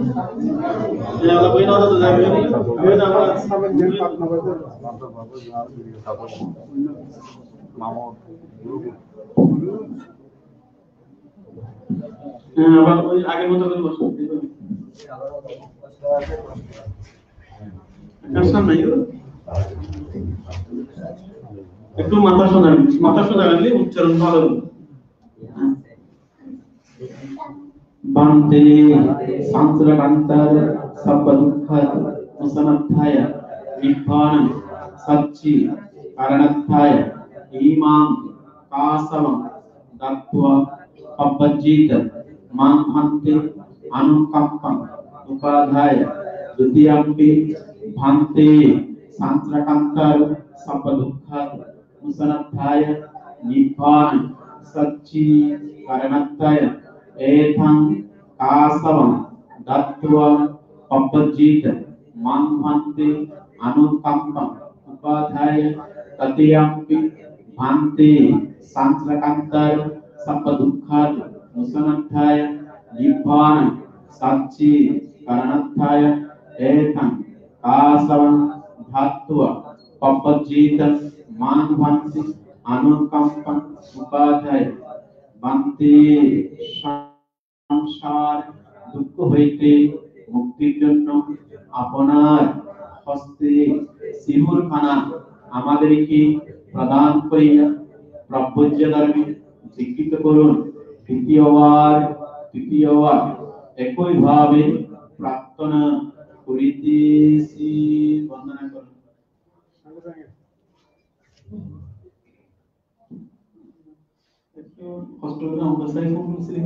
Ya Allah boi nada tuh jadi. Boi nada. Apa boi आगे मोtor করে বসো। Kasar নাই গো। একটু মাথা শোনা গেলে উচ্চারণ ভালো হবে। Bante Santrakantar Sabbadukkhat Musanathaya Nibbana Satchi Karanathaya Imam Kasavam Dattva Pabbajita Manhante Anukampam Upadhaya Dutiyampi Bhante Santrakantar Sabbadukkhat Musanathaya Nibbana Satchi Karanathaya Etham Kasavam Dattva Pabbajita Manhante Anukampam Upadhaya Tatiyampi Bhante Santrakantar Sabbadukkhat Musanathaya Nibbana Satchi Karanathaya Etham Kasavam Dattva Pabbajita Manhante Anukampam Upadhaya Bante সংসার দুঃখ হইতে মুক্তির জন্য আপনার হস্তে সিমুরখানা আমাদেরকে প্রদান করিয়া প্রভুজ্য ধর্মে দীক্ষিত করুন। তৃতীয়বার একই ভাবে প্রার্থনা করিতেছি। বন্দনা করুন। কষ্ট করে আমরা চাই কোন মুসলিম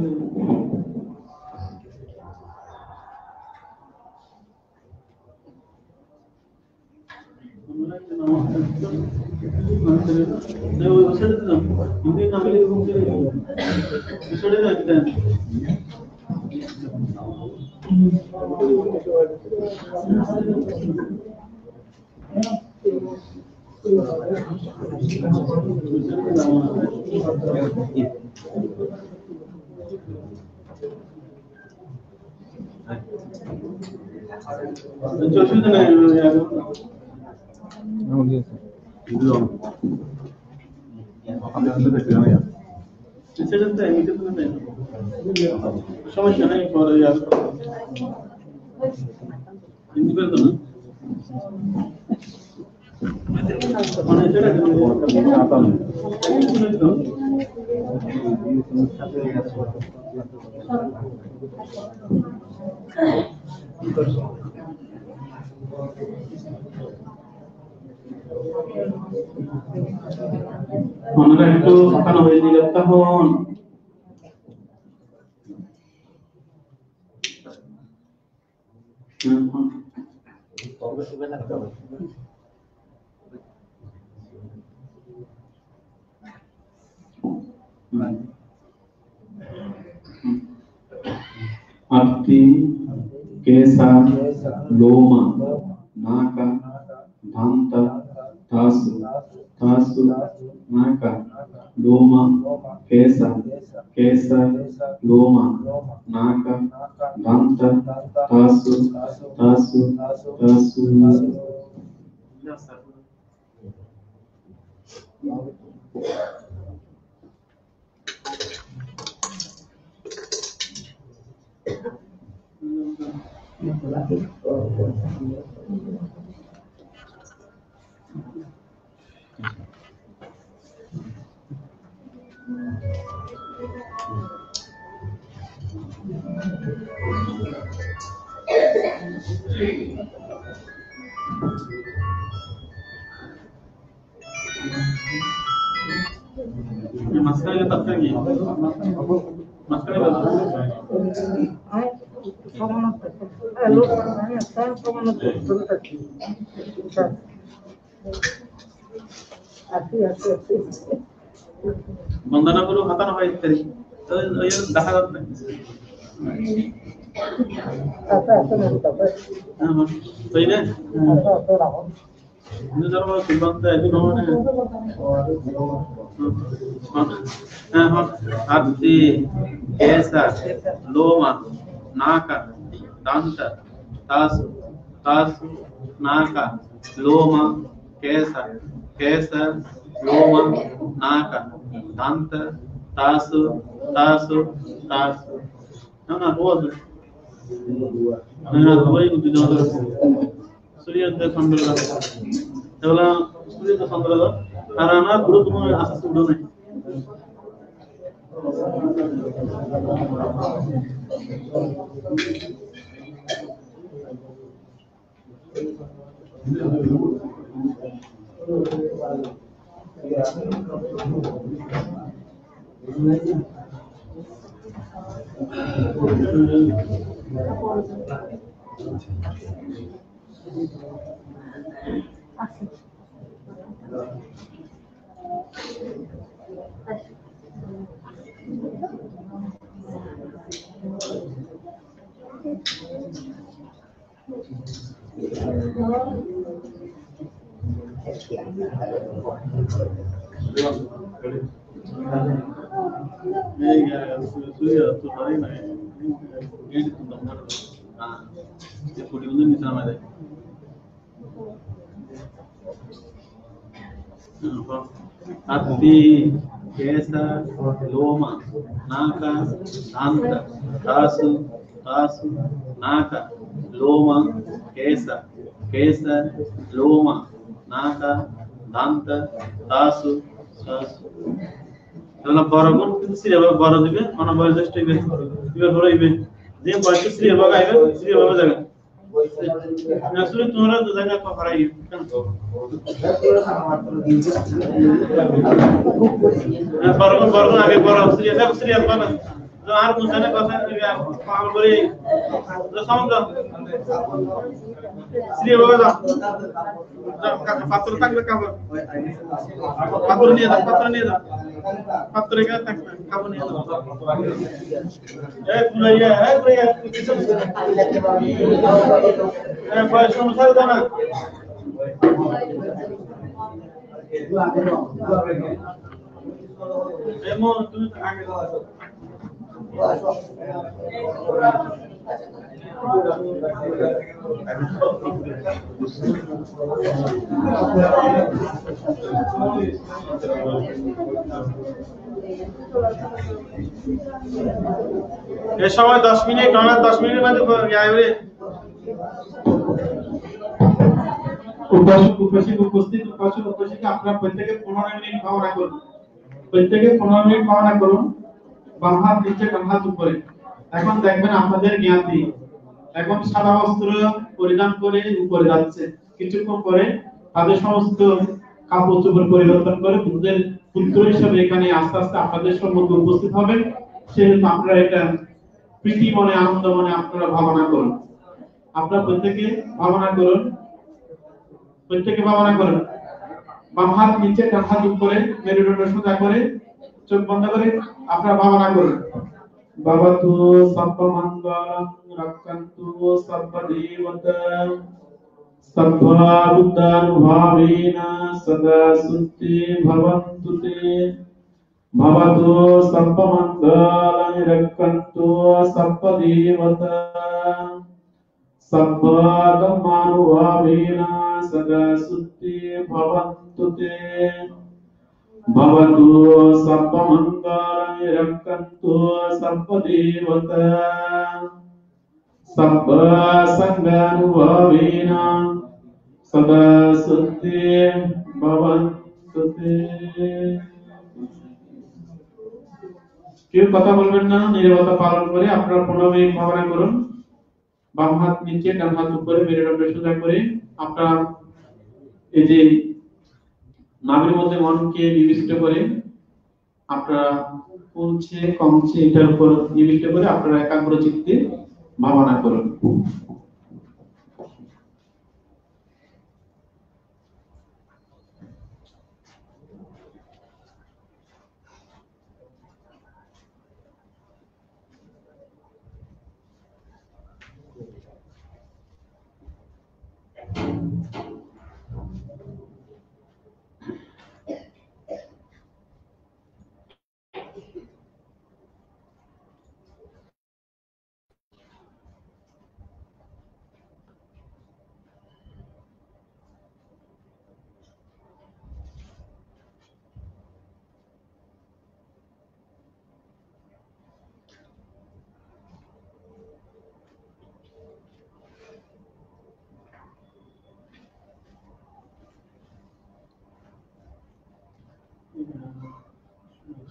সমস্যা নাই পরে হিন্দি করে তো না মানে যেটা মনে একটু ওখানে হয়ে দিলে তখন Abdi, Kesa, Loma, Naka, Dhanta, Tasu, Naka, Loma, Kesa, Loma, Naka, Dhanta, Tasu. Masker tak lagi. Masker apa? বন্দনা গুলো হাতানো হয় ইত্যাদি দেখা যাচ্ছে Abdi, Kesa, Loma, Naka, दांत तासु तासु नाक लोम केस केस लोम नाक दांत तासु तासु तासु ना ना बोल ना वही कुछ जो सूर्य के संदर्भ एवला सूर्य के संदर्भ आराना गुरु तुम आशा सुडो नहीं सूर्य तो भाई नहीं ये तो नंबर हां ये पूरी उन्हें निशान आ जाए हत्ती केस लोम नाक दांत तासु तासु नाक लोम केस केस लोम नाक दांत तासु तासु তাহলে বড়গুণ কিন্তু সিরিয়াল বড় দিবে মানে বয়োজ্যেষ্ঠ দিবে দিবে ধরাইবে যে বয়স সিরিয়াল বাগাইবে সিরিয়াল বাবা জায়গা আসলে তোমরা তো জায়গা কো হারাই কেন বড়গুণ বড়গুণ আগে বড় সিরিয়াল সিরিয়াল বাবা তো আর কোন জায়গা কথা পাগল করে তো সমঝ সিরিয়াল বাবা দাও পাত্র থাকবে কাবা পাত্র নিয়ে দাও পাত্র কে থাকবে খাবো নিয়ে দাও পুরাইয়া বয়স অনুসারে দাও না এমন তুমি আগে এই সময় 10 মিনিট না 10 মিনিটের মধ্যে আইবে উপস্থিত আপনারা প্রত্যেকে 15 মিনিট ভাবনা করুন প্রত্যেকে 15 মিনিট ভাবনা করুন বাম হাত নিচে ডান হাত উপরে এখন দেখবেন আপনাদের জ্ঞাতি এখন সাদা বস্ত্র পরিধান করে উপরে যাচ্ছে কিছুক্ষণ পরে তাদের সমস্ত কাপড় চোপড় পরিবর্তন করে বুদ্ধের পুত্র হিসেবে এখানে আস্তে আস্তে আপনাদের সম্মুখে উপস্থিত হবেন সেহেতু আপনারা এটা প্রীতি মনে আনন্দ মনে আপনারা ভাবনা করুন আপনারা প্রত্যেকে ভাবনা করুন বাম হাত নিচে ডান হাত উপরে মেরুদণ্ড সোজা করে চোখ বন্ধ করে আপনারা ভাবনা করুন বাবা তু সর্বমঙ্গলং রক্ষন্তু সর্বদেবতাং সর্বা বুদ্ধানুভাবেন সদা সুস্থি ভবন্তু তে ভবতু সর্বমঙ্গলং রক্ষন্তু সর্বদেবতাং সর্বা ধর্মানুভাবেন সদা সুস্থি ভবন্তু তে भवतु सर्वमङ्गलं रक्षन्तु सर्वदेवता सर्वसङ्गानुभवेन सदा सुद्धि भवन्तु ते কেউ কথা বলবেন না নীরবতা পালন করে আপনারা 15 মিনিট ভাবনা করুন বাম হাত নিচে ডান হাত উপরে মেরুদণ্ড সোজা করে আপনারা এই যে নাভির মধ্যে মনকে নিবিষ্ট করে আপনারা কোনছে কমছে এটার উপর নিবিষ্ট করে আপনারা একাগ্র চিত্তে ভাবনা করুন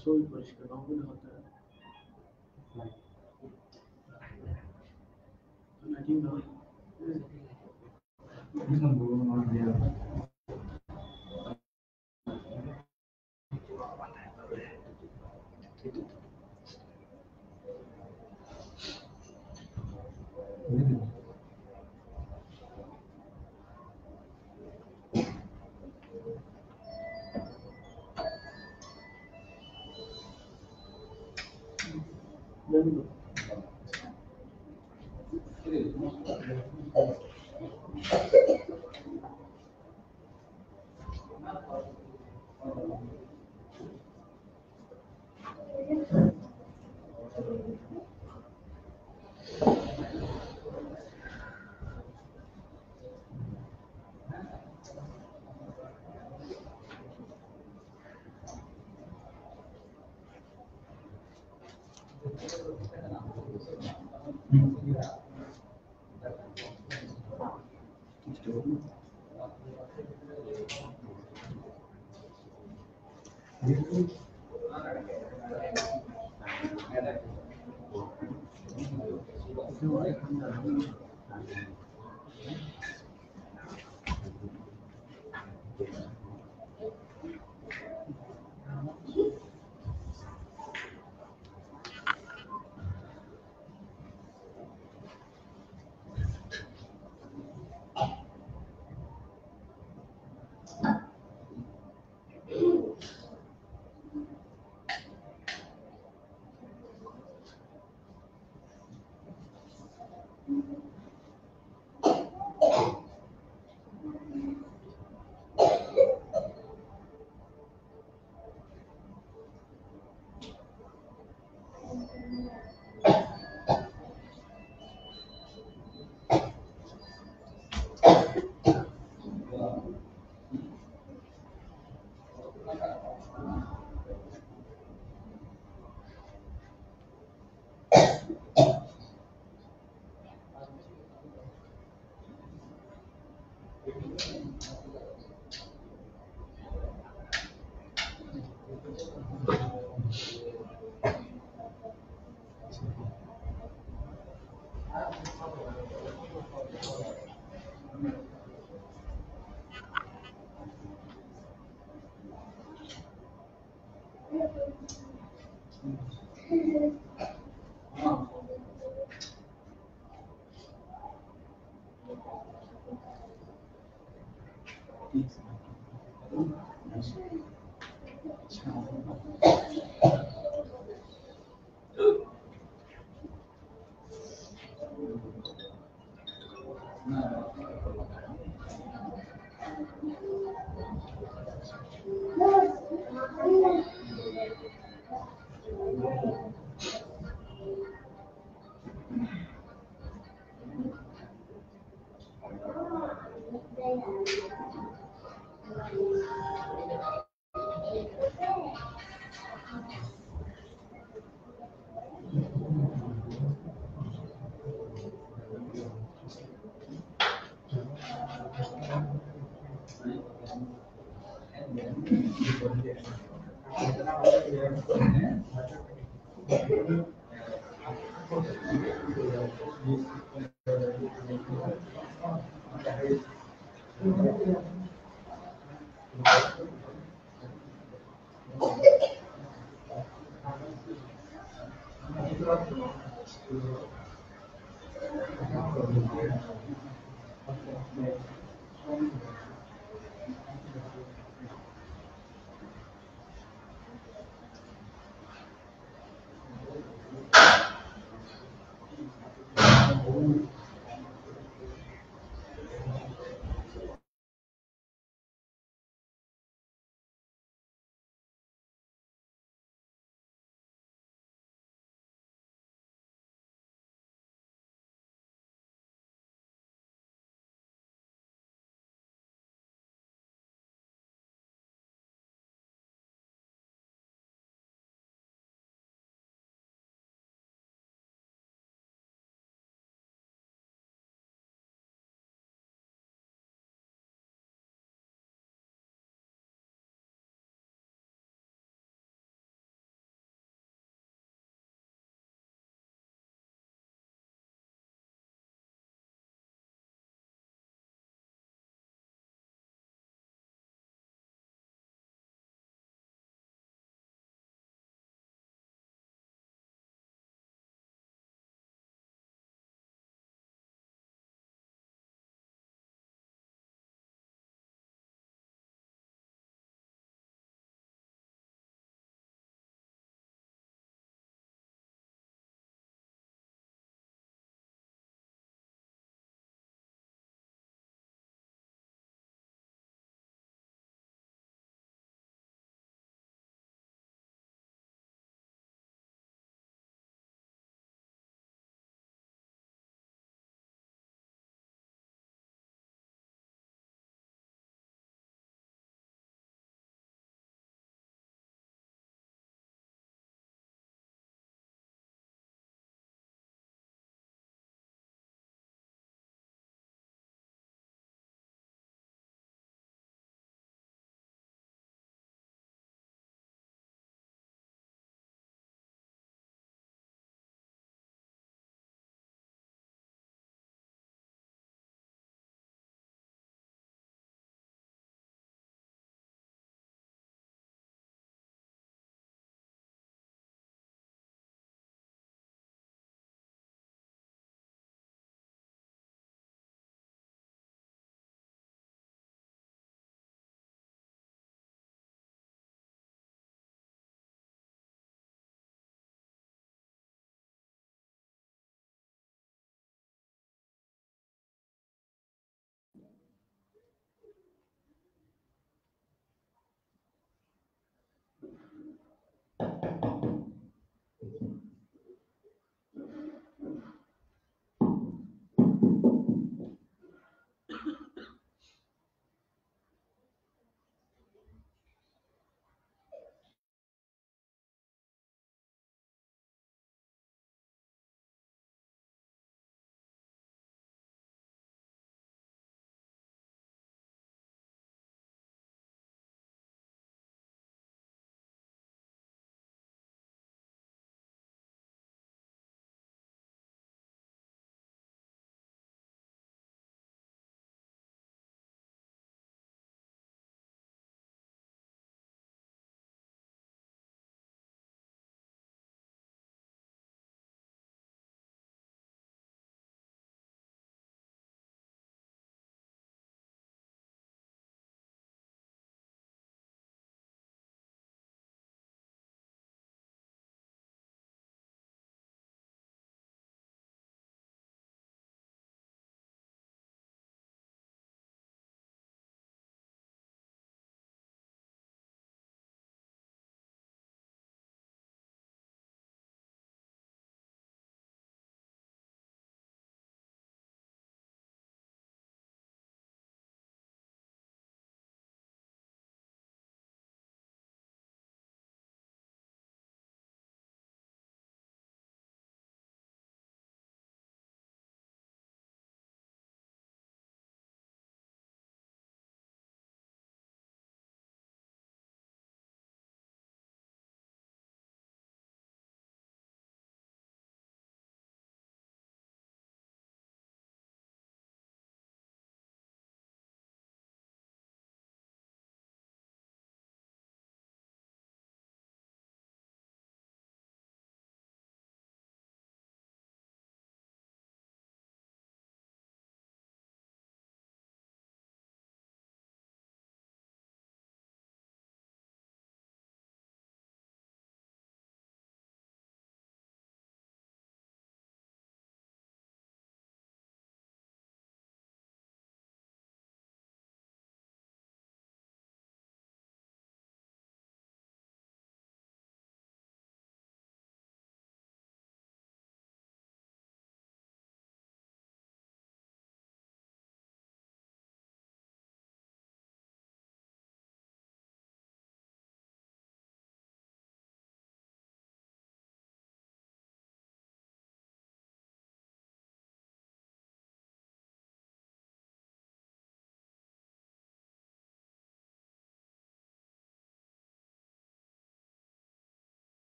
সই পরিষ্কার হবে না হতে নাকি না জানি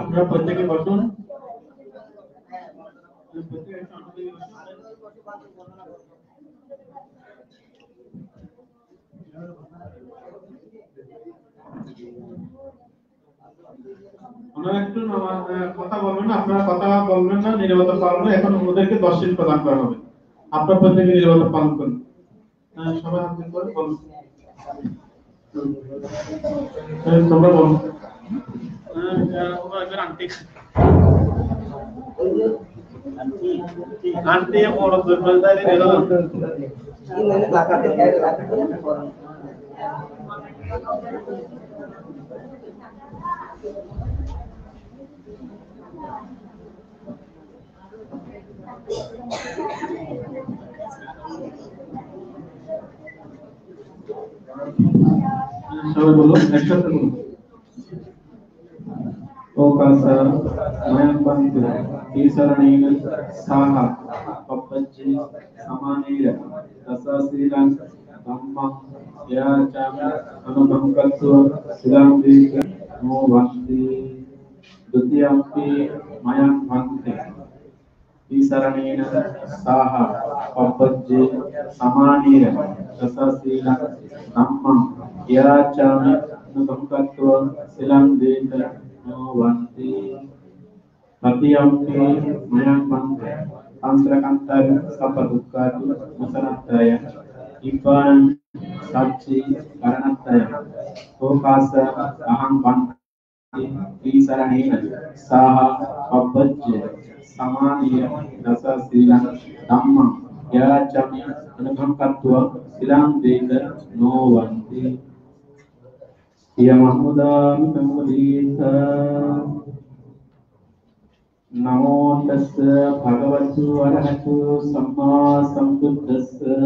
আপনারা প্রত্যেকে বসুন। আপনারা একটু কথা বলবেন না, আপনারা কথা বলবেন না, নীরবতা পালন করুন। এখন ওদেরকে 10 মিনিট প্রদান করা হবে। আপনারা প্রত্যেকে নীরবতা পালন করুন। সবাই হাত দিয়ে বলুন। তোমরা বলুন। আন্টি বড় দুর্বলতা দিয়ে গেল। সবাই বলো, একসাথে বলো। Okasa Mayapantu Isaranina Saha Papaji Samanira Tasasiran Dhamma Yachami Anubhankatva Silamdika No Vasti Dutiyampi Mayapantu Isaranina Saha Papaji Samanira Tasasiran Dhamma Yachami Anubhankatva Silamdika Wanti Patiyampi Mayapantu Amsrakantar Sapadukatu Masanataya Ipan Sachi Karanataya Okasa Aham Panti Isaranina Saha Pabajya Samaniya Rasa Silan Dhamma Yachami Anubhankatva Silam Deka No Wanti Ya Mahmudan Kamudita Namo Tassa Bhagavatu Arahatu Samma Sambuddhassa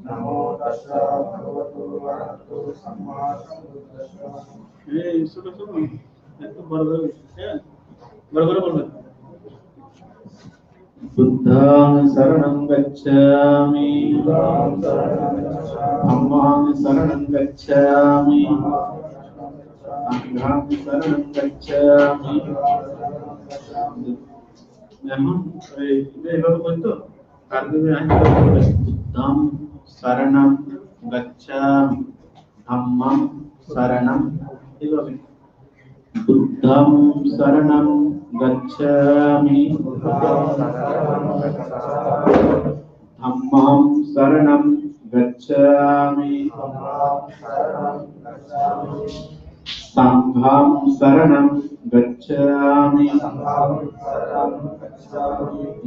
Namo Tassa Bhagavatu Arahatu Samma Sambuddhassa. Sudah. Itu baru ya. Baru. Buddhang saranam gacchami Dhammang saranam gacchami Sanghang saranam gacchami এখন এইভাবে বলতো কারণে আমি বুদ্ধং শরণং গচ্ছামি ধাম্মং শরণং এইভাবে বুদ্ধং শরণং গচ্ছামি ধাম্মং শরণং গচ্ছামি संघं शरणं गच्छामि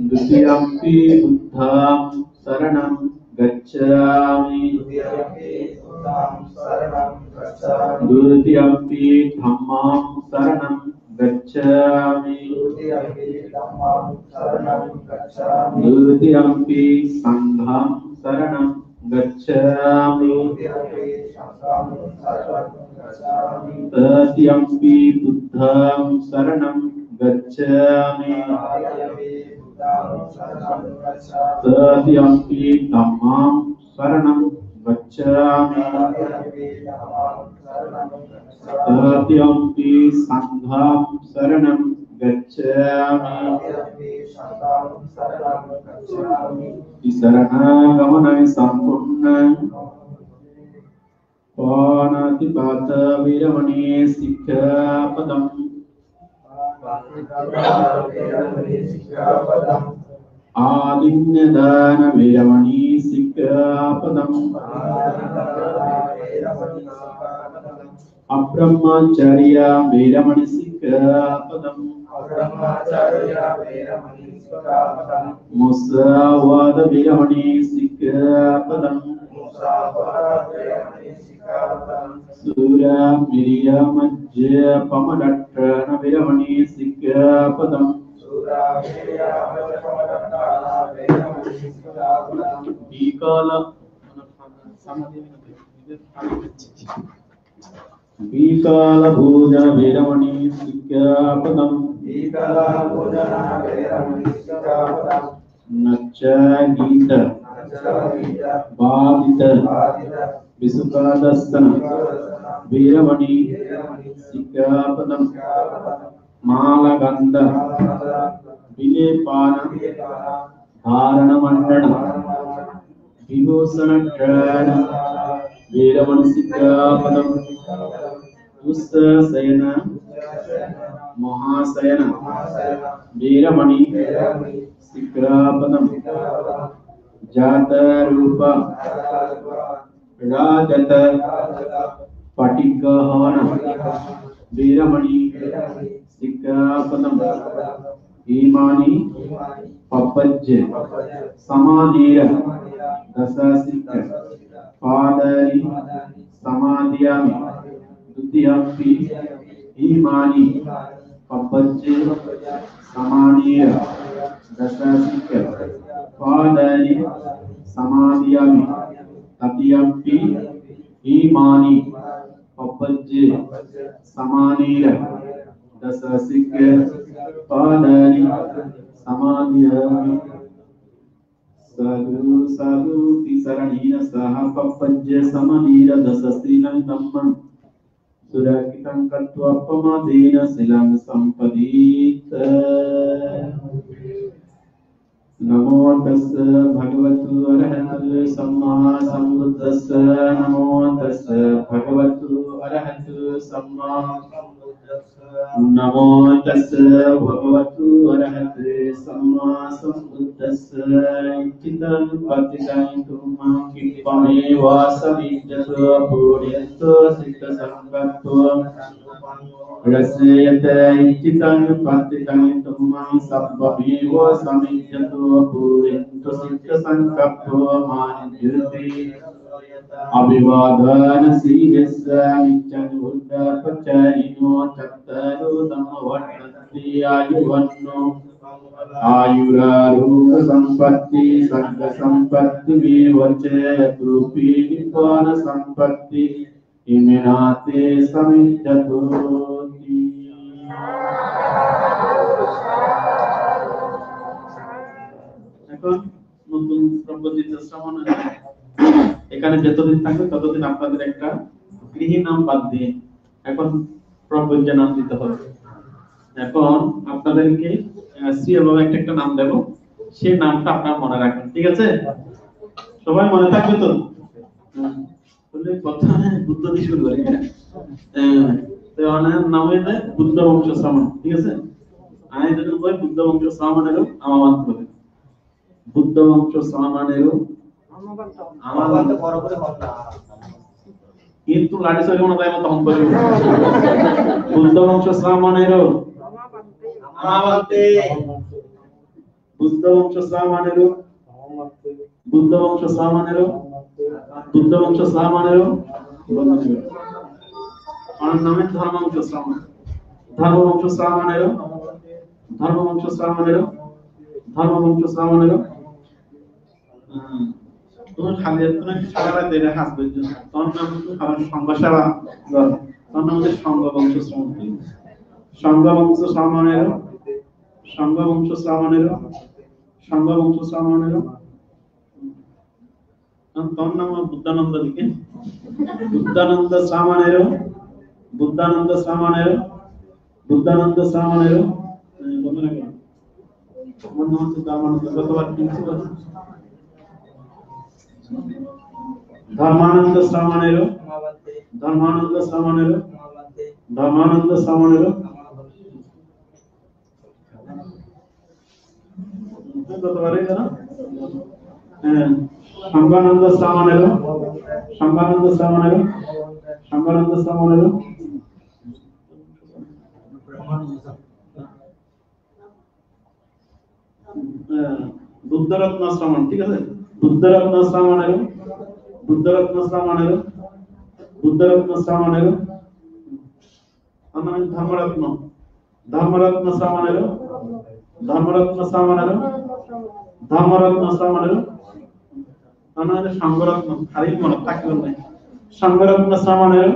द्वितीयम्पि बुद्धं शरणं गच्छामि द्वितीयम्पि धम्मं शरणं गच्छामि द्वितीयम्पि संघं शरणं गच्छामि तृतीयम्पि बुद्धं शरणं गच्छामि तृतीयम्पि धम्मं शरणं गच्छामि तृतीयम्पि संघं शरणं गच्छामि शरणागमनाय संपूर्ण पाणातिपाता Veeramani सिक्खापदम् आदिन्यदान Veeramani सिक्खापदम् अब्रह्मचर्य Veeramani सिक्खापदम् Musawada Viramani Sikkhapadam Sura Miriya Majja Pamadattana Viramani Sikkhapadam Bikala Bikala Bhuja Viramani Sikkhapadam Nacha Gita Bhadita Visukadasana Viramani Sikkhapadam Malaganda Vilepana Dharana Mandana Vibhusana Trana Viramani Sikkhapadam Usta Sayana Mahasayana Viramani Sikkhapadam Jata Rupa Rajata Patikahana Viramani Sikkhapadam Imani Papajja Samadhira Dasasika Padari Samadhyami Dutiyampi Imani Papajja Samadhira Dasasika Padari Samadhyami Dutiyampi Imani Papajja Samadhira Dasasika Padari Samadhyami Sadhu Sadhu Tisaranina Saha Papajja Samadhira Dasasina Dhamman Surakitam Katva Pamadena Silam Sampadita Namo Tassa Bhagavatu Arahatu Samma Sambuddhassa Namo Tassa Bhagavatu Arahatu Samma Namo Tassa Bhagavatu Arahatu Samma Sambuddhassa Itthitam Patitantum Kippame Vasavidyato Puryato Siddha Sankatto Rasayata Itthitam Patitantum Sabbhavivo Samidyato Puryato Siddha Sankatto Manijyati Abhivadana Siyasa Nityam Buddha Pacayino Chattaro Dhammavatati Ayuvanno Ayurarupa Sampatti Sankha Sampatti Vivacayatu Pidipana Sampatti Imenate Samidhyatoti এখন নতুন প্রবৃত্তি শ্রবণ এখানে যতদিন থাকবে ততদিন আপনাদের একটা গৃহী নাম বাদ দিয়ে এখন প্রবৃত্তি নাম দিতে হবে। এখন আপনাদেরকে সিএভাবে একটা নাম দেব, সেই নামটা আপনারা মনে রাখবেন, ঠিক আছে? সবাই মনে থাকবে তো? তাহলে প্রথমে বুদ্ধ দিয়ে শুরু করি। তো ওনার নাম হইছে বুদ্ধ বংশ শ্রমণ, ঠিক আছে? আমি যদি বলি বুদ্ধ বংশ শ্রমণেরও আমাবাদ বলে, বুদ্ধ বংশ শ্রমণেরও আমাবাদ বড় করে বলতা, কিন্তু লাঠি সরে মনে তাই মত হম করে বুদ্ধ বংশ শ্রমণেরও আমাবাদে বুদ্ধ বংশ শ্রমণেরও বুদ্ধ বংশ শ্রমণেরও বুদ্ধ বংশ শ্রমণেরও ওনার নামে ধর্মবংশ শ্রমণ, ধর্মবংশ শ্রমণেরও ধর্মবংশ শ্রমণেরও ধর্মবংশ শ্রমণেরও তোমার খালি এতনা সারা দেরে হাসবে তোর নাম তো খাবার সংঘসারা তোর নাম হচ্ছে সংঘবংশ শ্রমণ, সংঘবংশ শ্রমণেরও সংঘবংশ শ্রমণেরও সংঘবংশ শ্রমণেরও তোর নাম বুদ্ধানন্দ দিকে বুদ্ধানন্দ শ্রমণেরও বুদ্ধানন্দ শ্রমণেরও বুদ্ধানন্দ শ্রমণেরও বলতে না কেন আমার নাম হচ্ছে ধর্মানন্দ, কতবার কিনছি ধর্মানন্দ শ্রমণেরও ধর্মানন্দ শ্রমণেরও ধর্মানন্দ শ্রমণেরও কতবারই জানো? সংজ্ঞানন্দ শ্রমণেরও সংজ্ঞানন্দ শ্রমণেরও সংজ্ঞানন্দ শ্রমণেরও বুদ্ধরত্ন শ্রমণ, ঠিক আছে? বুদ্ধরত্ন শ্রমণের বুদ্ধরত্ন শ্রমণের বুদ্ধরত্ন শ্রমণের আমার ধর্মরত্ন ধর্মরত্ন শ্রমণের ধর্মরত্ন শ্রমণের ধর্মরত্ন শ্রমণের আমার সংঘরত্ন খালি মনে থাকবে না। সংঘরত্ন শ্রমণের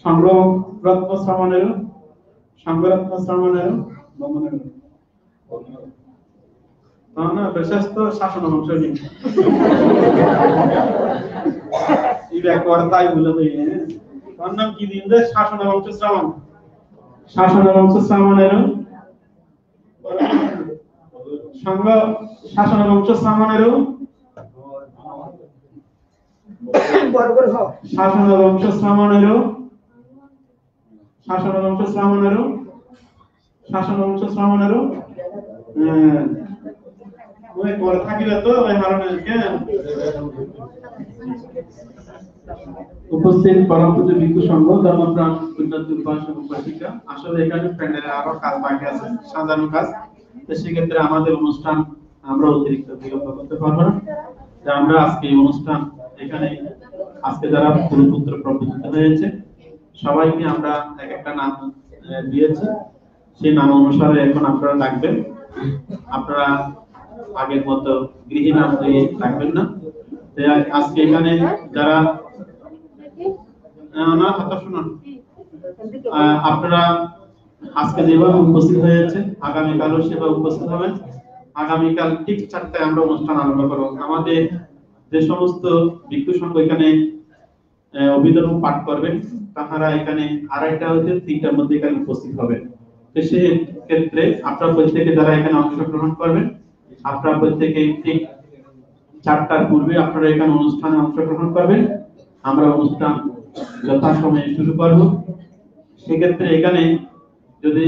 সংঘরত্ন শ্রমণের সংঘরত্ন শ্রমণের বন্ধনের না বিশেষ তো শাসন অংশ নেই এই ব্যাপারে তাই বলে দেই। তার নাম কি দিন দেয়? শাসন অংশ শ্রমণ, শাসন অংশ শ্রমণের সংঘ শাসন অংশ শ্রমণের শাসন বংশ শ্রমণের শাসন বংশ শ্রমণের শাসন বংশ শ্রমণের ওই পরে থাকিলে তো ওই হারণে কেন উপস্থিত পরম পূজ্য ভিক্ষু সংঘ ধর্মপ্রাণ উন্নত উপাসক উপাসিকা। আসলে এখানে প্যান্ডেলে আরো কাজ বাকি আছে, সাজানো কাজ। তো সেক্ষেত্রে আমাদের অনুষ্ঠান আমরা অতিরিক্ত বিলম্ব করতে পারবো না। আমরা আজকে এই অনুষ্ঠান এখানে আজকে যারা পুত্র প্রবর্তিত হয়েছে সবাইকে আমরা এক একটা নাম দিয়েছি, সেই নাম অনুসারে এখন আপনারা ডাকবেন। আপনারা আগের মতো গৃহী নাম দিয়ে ডাকবেন না। আজকে এখানে যারা না কথা শুনুন, আপনারা আজকে যেভাবে উপস্থিত হয়েছে আগামীকালও সেভাবে উপস্থিত হবেন। আগামীকাল ঠিক 4টায় আমরা অনুষ্ঠান আরম্ভ করব। আমাদের যে সমস্ত ভিক্ষু সংঘ এখানে অভিধর্ম পাঠ করবেন তাহারা এখানে 2:30 হতে 3টার মধ্যে এখানে উপস্থিত হবেন। তো সেই ক্ষেত্রে আপনারা প্রত্যেকে যারা এখানে অংশগ্রহণ করবেন আপনারা প্রত্যেকে ঠিক 4টার পূর্বে আপনারা এখানে অনুষ্ঠানে অংশগ্রহণ করবেন। আমরা অনুষ্ঠান যথাসময়ে শুরু করব। সেক্ষেত্রে এখানে যদি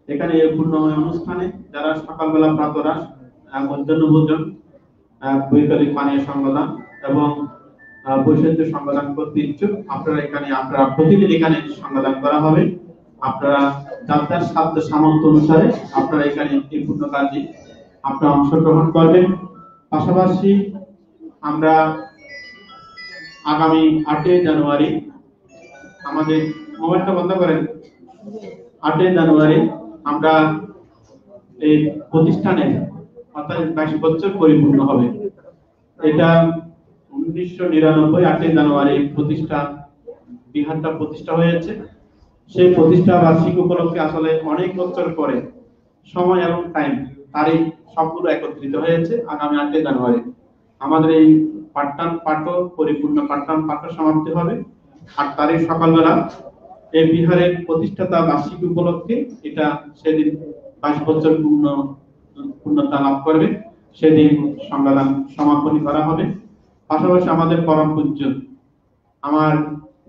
এখানে এই পূর্ণময় অনুষ্ঠানে যারা সকালবেলা প্রাতরাশ, মধ্যাহ্ন ভোজন, বৈকালিক পানীয় সংবাদান এবং বৈশাখী সংবাদান করতে ইচ্ছুক আপনারা এখানে আপনারা প্রতিদিন এখানে সংবাদান করা হবে। আপনারা যার সাধ্য সামর্থ্য অনুসারে আপনারা এখানে এই পূর্ণ কাজে আপনারা অংশগ্রহণ করবেন। পাশাপাশি আমরা আগামী 8 জানুয়ারি আমাদের মোবাইলটা বন্ধ করেন। 8 জানুয়ারি আমরা এই প্রতিষ্ঠানের অর্থাৎ 22 বছর পরিপূর্ণ হবে। এটা 1999 8 জানুয়ারি প্রতিষ্ঠান বিহারটা প্রতিষ্ঠা হয়েছে। সেই প্রতিষ্ঠা বার্ষিক উপলক্ষে আসলে অনেক বছর পরে সময় এবং টাইম তারিখ সবগুলো একত্রিত হয়েছে আগামী 8 জানুয়ারি। আমাদের এই পাঠদান পাঠ পরিপূর্ণ পাঠদান পাঠ সমাপ্তি হবে 8 তারিখ সকালবেলা। এই বিহারের প্রতিষ্ঠাতা বার্ষিক উপলক্ষে এটা সেদিন 22 বছর পূর্ণতা লাভ করবে, সেদিন সংবাদান সমাপনী করা হবে। পাশাপাশি আমাদের পরম পূজ্য আমার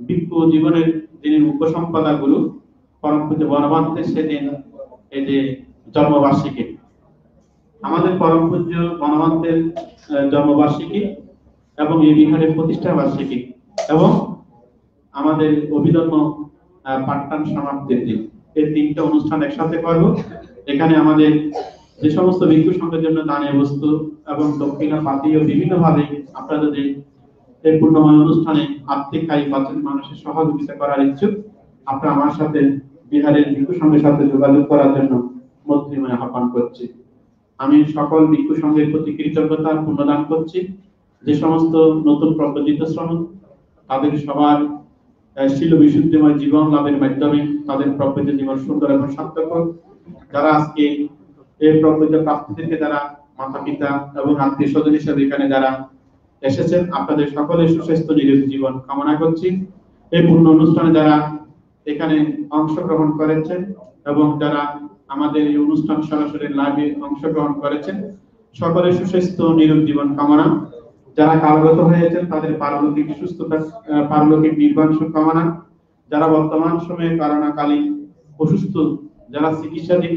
ভিক্ষু জীবনের যিনি উপসম্পাদক গুরু পরম পূজ্য বনবান্তের সেদিন এই যে জন্মবার্ষিকী, আমাদের পরম পূজ্য বনবান্তের জন্মবার্ষিকী এবং এই বিহারের প্রতিষ্ঠা বার্ষিকী এবং আমাদের অভিধর্ম পাঠদান সমাপ্তির দিন, এই 3টা অনুষ্ঠান একসাথে করব। এখানে আমাদের যে সমস্ত ভিক্ষু সংঘের জন্য দানীয় বস্তু এবং দক্ষিণা পাতীয় বিভিন্ন ভাবে আপনারা যদি এই পূর্ণময় অনুষ্ঠানে আর্থিক আয় পাচ্ছেন মানুষের সহযোগিতা করার ইচ্ছুক আপনারা আমার সাথে বিহারের ভিক্ষু সংঘের সাথে যোগাযোগ করার জন্য মন্ত্রীময় আহ্বান করছি। আমি সকল ভিক্ষু সংঘের প্রতি কৃতজ্ঞতা পুনর্দান করছি। যে সমস্ত নতুন প্রবর্তিত শ্রমিক তাদের সবার শীল বিশুদ্ধিময় জীবন লাভের মাধ্যমে তাদের প্রবর্তিত জীবন সুন্দর এবং সার্থক হোক। যারা আজকে এই প্রবর্তিত প্রাপ্তি থেকে যারা মাতা পিতা এবং আত্মীয় স্বজন হিসেবে এখানে যারা এসেছেন আপনাদের সকলের সুস্বাস্থ্য নিরোগী জীবন কামনা করছি। এই পূর্ণ অনুষ্ঠানে যারা এখানে অংশগ্রহণ করেছেন এবং যারা আমাদের এই অনুষ্ঠান সরাসরি লাইভে অংশগ্রহণ করেছেন সকলের সুস্বাস্থ্য নিরোগী জীবন কামনা। যারা কালগত হয়েছেন তাদের পারলৌকিক সুস্থতা পারলৌকিক নির্বাণ কামনা। যারা বর্তমান সময়ে করোনাকালীন অসুস্থ যারা চিকিৎসাধীন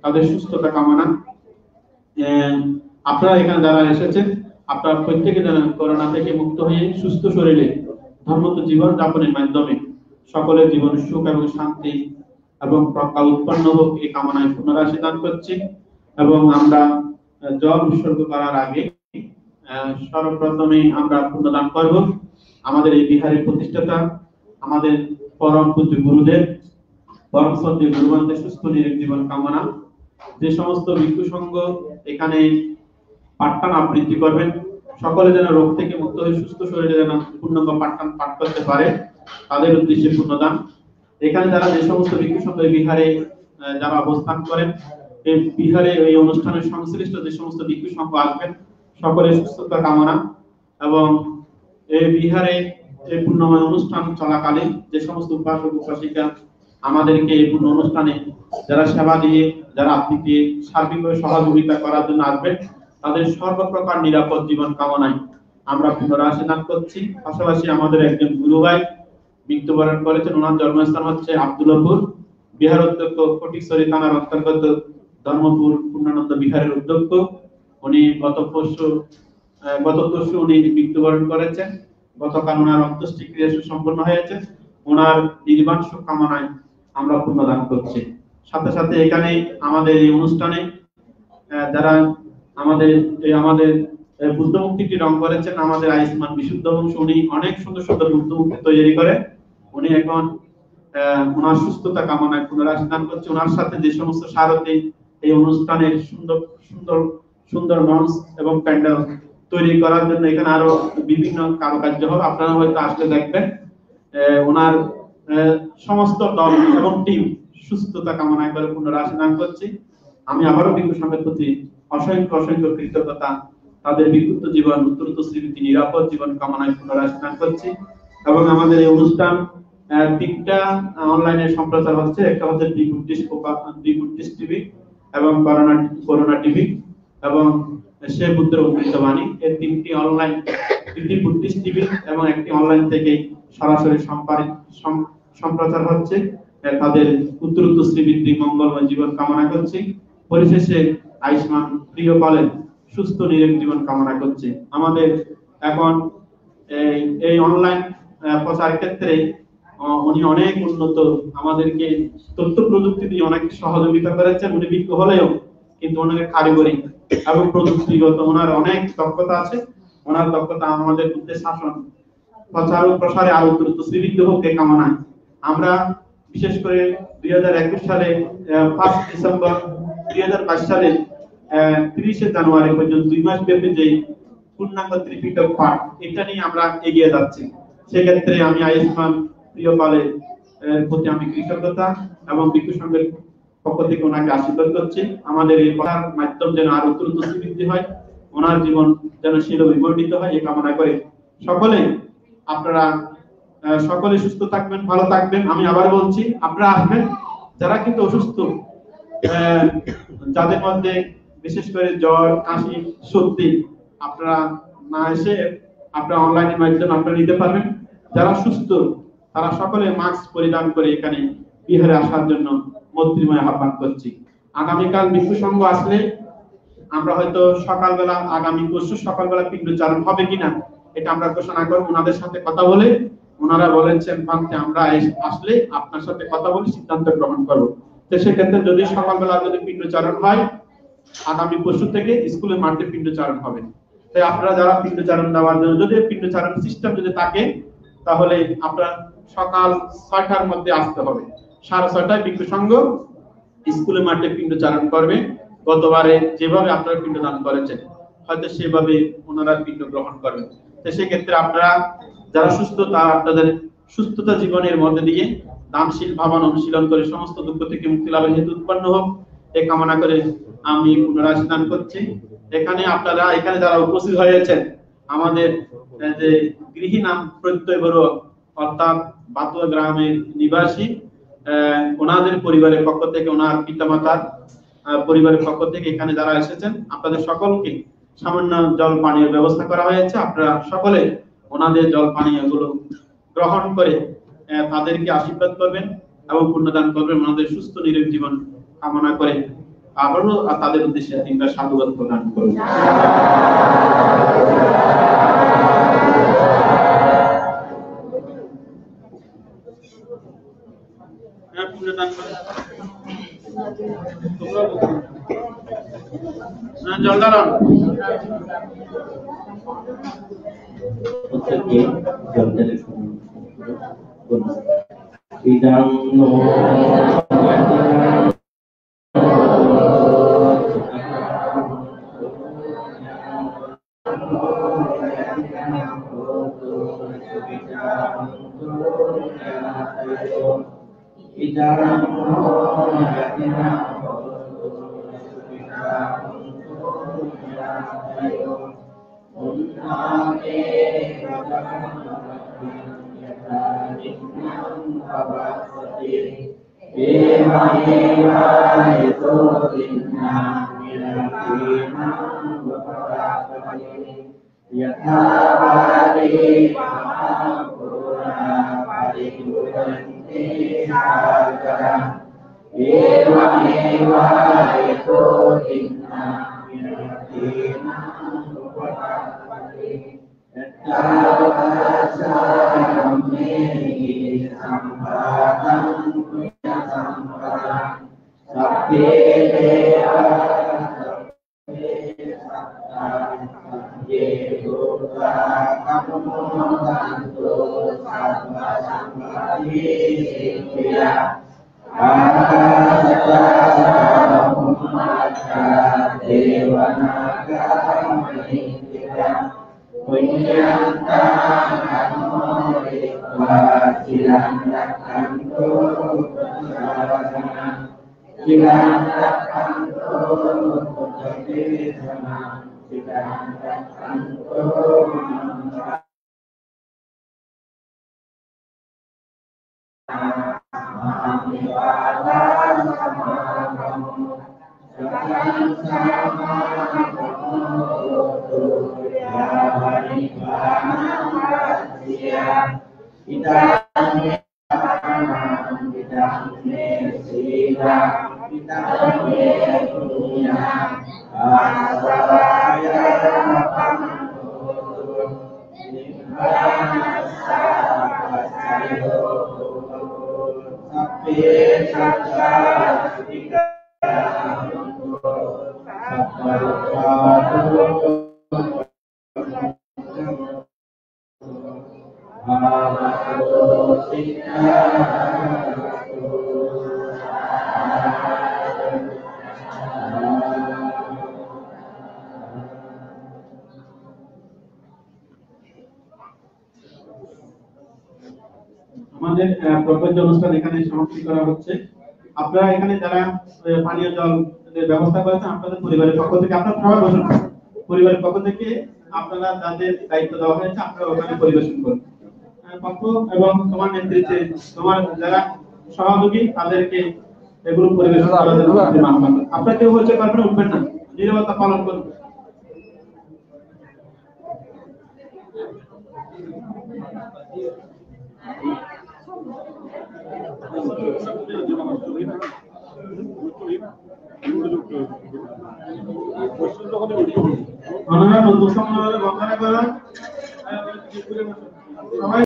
তাদের সুস্থতা কামনা। আপনারা এখানে যারা এসেছেন আপনারা প্রত্যেকে যেন করোনা থেকে মুক্ত হয়ে সুস্থ শরীরে ধর্মত জীবন যাপনের মাধ্যমে সকলের জীবন সুখ এবং শান্তি এবং প্রজ্ঞা উৎপন্ন হোক এই কামনায় পুনরাশি দান করছি। এবং আমরা জল উৎসর্গ করার আগে সর্বপ্রথমে আমরা পুণ্যদান করব আমাদের এই বিহারের প্রতিষ্ঠাতা আমাদের পরম পূজ্য গুরুদেব পরম শ্রদ্ধেয় গুরুবন্দের সুস্থ নিরোগ জীবন কামনা। যে সমস্ত ভিক্ষু সংঘ এখানে পাঠদান আবৃত্তি করবেন সকলে যেন রোগ থেকে মুক্ত হয়ে সুস্থ শরীরে যেন পূর্ণাঙ্গ পাঠদান পাঠ করতে পারে তাদের উদ্দেশ্যে পুণ্যদান। এখানে যারা যে সমস্ত ভিক্ষু সংঘ বিহারে যারা অবস্থান করেন এই বিহারে এই অনুষ্ঠানের সংশ্লিষ্ট যে সমস্ত ভিক্ষু সংঘ আসবেন সকলের সুস্থতা কামনা এবং এই বিহারে এই পূর্ণময় অনুষ্ঠান চলাকালীন যে সমস্ত উপাসক উপাসিকা আমাদেরকে এই পূর্ণ অনুষ্ঠানে যারা সেবা দিয়ে যারা আপনাকে সার্বিকভাবে সহযোগিতা করার জন্য আসবেন তাদের সর্বপ্রকার নিরাপদ জীবন কামনায় আমরা পুনরায় আশীর্বাদ করছি। পাশাপাশি আমাদের একজন গুরু ভাই মৃত্যুবরণ করেছেন, ওনার জন্মস্থান হচ্ছে আব্দুল্লাহপুর, বিহার অধ্যক্ষ ফটিকছড়ি থানার অন্তর্গত ধর্মপুর পূর্ণানন্দ বিহারের অধ্যক্ষ। উনি গত পরশু উনি মৃত্যুবরণ করেছেন। গতকাল ওনার অন্ত্যেষ্টিক্রিয়া সম্পন্ন হয়েছে। ওনার নির্বাণ সুখ কামনায় আমরা পুণ্যদান করছি। সাথে সাথে এখানে আমাদের এই অনুষ্ঠানে যারা আমাদের বুদ্ধ মুক্তিটি রং করেছেন আমাদের আয়ুষ্মান বিশুদ্ধ বংশ, উনি অনেক সুন্দর সুন্দর বুদ্ধ মুক্তি তৈরি করে। উনি এখন ওনার সুস্থতা কামনায় পুনরায় স্নান করছে। ওনার সাথে যে সমস্ত সারথী এই অনুষ্ঠানের সুন্দর সুন্দর সুন্দর মঞ্চ এবং প্যান্ডেল তৈরি করার জন্য এখানে আরো বিভিন্ন কারুকার্য হবে, আপনারা হয়তো আসলে দেখবেন। ওনার সমস্ত দল এবং টিম সুস্থতা কামনা করে পুনরায় স্নান করছি। আমি আবারও ভিক্ষু সংঘের প্রতি অসংখ্য অসংখ্য কৃতজ্ঞতা, তাদের বিক্ষুব্ধ জীবন উত্তরোত্তর স্মৃতি নিরাপদ জীবন কামনায় পুনরায় স্নান করছি। এবং আমাদের এই অনুষ্ঠান তিনটা অনলাইনে সম্প্রচার হচ্ছে, একটা হচ্ছে দ্বিগুটিস টিভি এবং করোনা টিভি এবং সে বুদ্ধের অমৃত বাণী। এই তিনটি অনলাইন, দ্বিগুটিস টিভি এবং একটি অনলাইন থেকে সরাসরি সম্প্রচার হচ্ছে। তাদের উত্তরোত্তর শ্রীবৃদ্ধি মঙ্গলময় জীবন কামনা করছি। পরিশেষে আয়ুষ্মান প্রিয় বলেন সুস্থ নিরোগ জীবন কামনা করছি। আমাদের এখন এই অনলাইন প্রচার ক্ষেত্রে উনি অনেক উন্নত, আমাদেরকে তথ্য প্রযুক্তি দিয়ে অনেক সহযোগিতা করেছেন। উনি বিজ্ঞ হলেও কিন্তু ওনাকে কারিগরি এবং প্রযুক্তিগত ওনার অনেক দক্ষতা আছে। ওনার দক্ষতা আমাদের মধ্যে শাসন প্রচার ও প্রসারে আরো দ্রুত শ্রীবৃদ্ধি হোক এই কামনায়। আমরা বিশেষ করে 2021 সালে 5 ডিসেম্বর 2022 সালে 30 জানুয়ারি পর্যন্ত 2 মাস ব্যাপী যে পূর্ণাঙ্গ ত্রিপিটক পাঠ, এটা নিয়ে আমরা এগিয়ে যাচ্ছি। সেক্ষেত্রে আমি আয়ুষ্মান প্রিয় পালের প্রতি আমি কৃতজ্ঞতা এবং ভিক্ষু সংঘের পক্ষ থেকে ওনাকে আশীর্বাদ করছি। আমাদের এই পড়ার মাধ্যম যেন আরো দ্রুত বৃদ্ধি হয়, ওনার জীবন যেন শিল বিবর্ধিত হয় এই কামনা করে সকলে আপনারা সকলে সুস্থ থাকবেন, ভালো থাকবেন। আমি আবার বলছি আপনারা আসবেন, যারা কিন্তু অসুস্থ, যাদের মধ্যে বিশেষ করে জ্বর কাশি সর্দি, আপনারা না এসে আপনারা অনলাইনের মাধ্যমে আপনারা নিতে পারবেন। যারা সুস্থ তারা সকলে মাস্ক পরিধান করে এখানে বিহারে আসার জন্য মৈত্রীময় আহ্বান করছি। আগামীকাল ভিক্ষু সংঘ আসলে আমরা হয়তো সকালবেলা, আগামী পরশু সকালবেলা পিণ্ডচারণ হবে কিনা এটা আমরা ঘোষণা করব। ওনাদের সাথে কথা বলে ওনারা বলেছেন পান্তে আমরা আসলে আপনার সাথে কথা বলে সিদ্ধান্ত গ্রহণ করব। তো সেক্ষেত্রে যদি সকালবেলা যদি পিণ্ডচারণ হয়, আগামী পরশু থেকে স্কুলের মাঠে পিণ্ডচারণ হবে। তাই আপনারা যারা পিণ্ডচারণ দেওয়ার জন্য যদি পিণ্ডচারণ সিস্টেম যদি থাকে তাহলে আপনারা সকাল 6টার মধ্যে আসতে হবে। 6:30টায় ভিক্ষু সংঘ স্কুলের মাঠে পিণ্ডচারণ করবে। গতবারে যেভাবে আপনারা পিণ্ডদান করেছেন হয়তো সেভাবে ওনারা পিণ্ড গ্রহণ করবেন। তো সেক্ষেত্রে আপনারা যারা সুস্থ তারা আপনাদের সুস্থতা জীবনের মধ্যে দিয়ে দানশীল ভাবনা অনুশীলন করে সমস্ত দুঃখ থেকে মুক্তি লাভের হেতু উৎপন্ন হোক এই কামনা করে আমি পুনরায় স্নান করছি। এখানে আপনারা এখানে যারা উপস্থিত হয়েছেন আমাদের যে গৃহী নাম প্রত্যয় বড় অর্থাৎ বাতুয়া গ্রামের নিবাসী, ওনাদের পরিবারের পক্ষ থেকে, ওনার পিতামাতার পরিবারের পক্ষ থেকে এখানে যারা এসেছেন আপনাদের সকলকে সামান্য জল পানীয় ব্যবস্থা করা হয়েছে। আপনারা সকলে ওনাদের জল পানীয়গুলো গ্রহণ করে তাদেরকে আশীর্বাদ করবেন এবং পুণ্যদান করবেন। ওনাদের সুস্থ নিরোগ জীবন কামনা করে আবারও তাদের উদ্দেশ্যে তিনটা সাধুবাদ প্রদান করব। পুণ্যদান করে তোমরা জলটা দাও প্রত্যেককে জলটা ইদাং নো আমাদের প্রকল্প অনুষ্ঠান এখানে সমাপ্তি করা হচ্ছে। আপনারা এখানে যারা পানীয় জল ব্যবস্থা করেছেন আপনাদের পরিবারের পক্ষ থেকে আপনারা সবাই বসুন, পরিবারের পক্ষ থেকে আপনারা যাদের দায়িত্ব দেওয়া হয়েছে আপনারা ওখানে পরিবেশন করুন। পক্ষ এবং তোমার নেতৃত্বে তোমার যারা সহযোগী তাদেরকে এগুলো পরিবেশন করার জন্য আপনারা কেউ বলতে পারবেন উঠবেন না, নীরবতা পালন করুন। ওনারা নতুন সম্মেলনে বন্ধ করেন সবাই।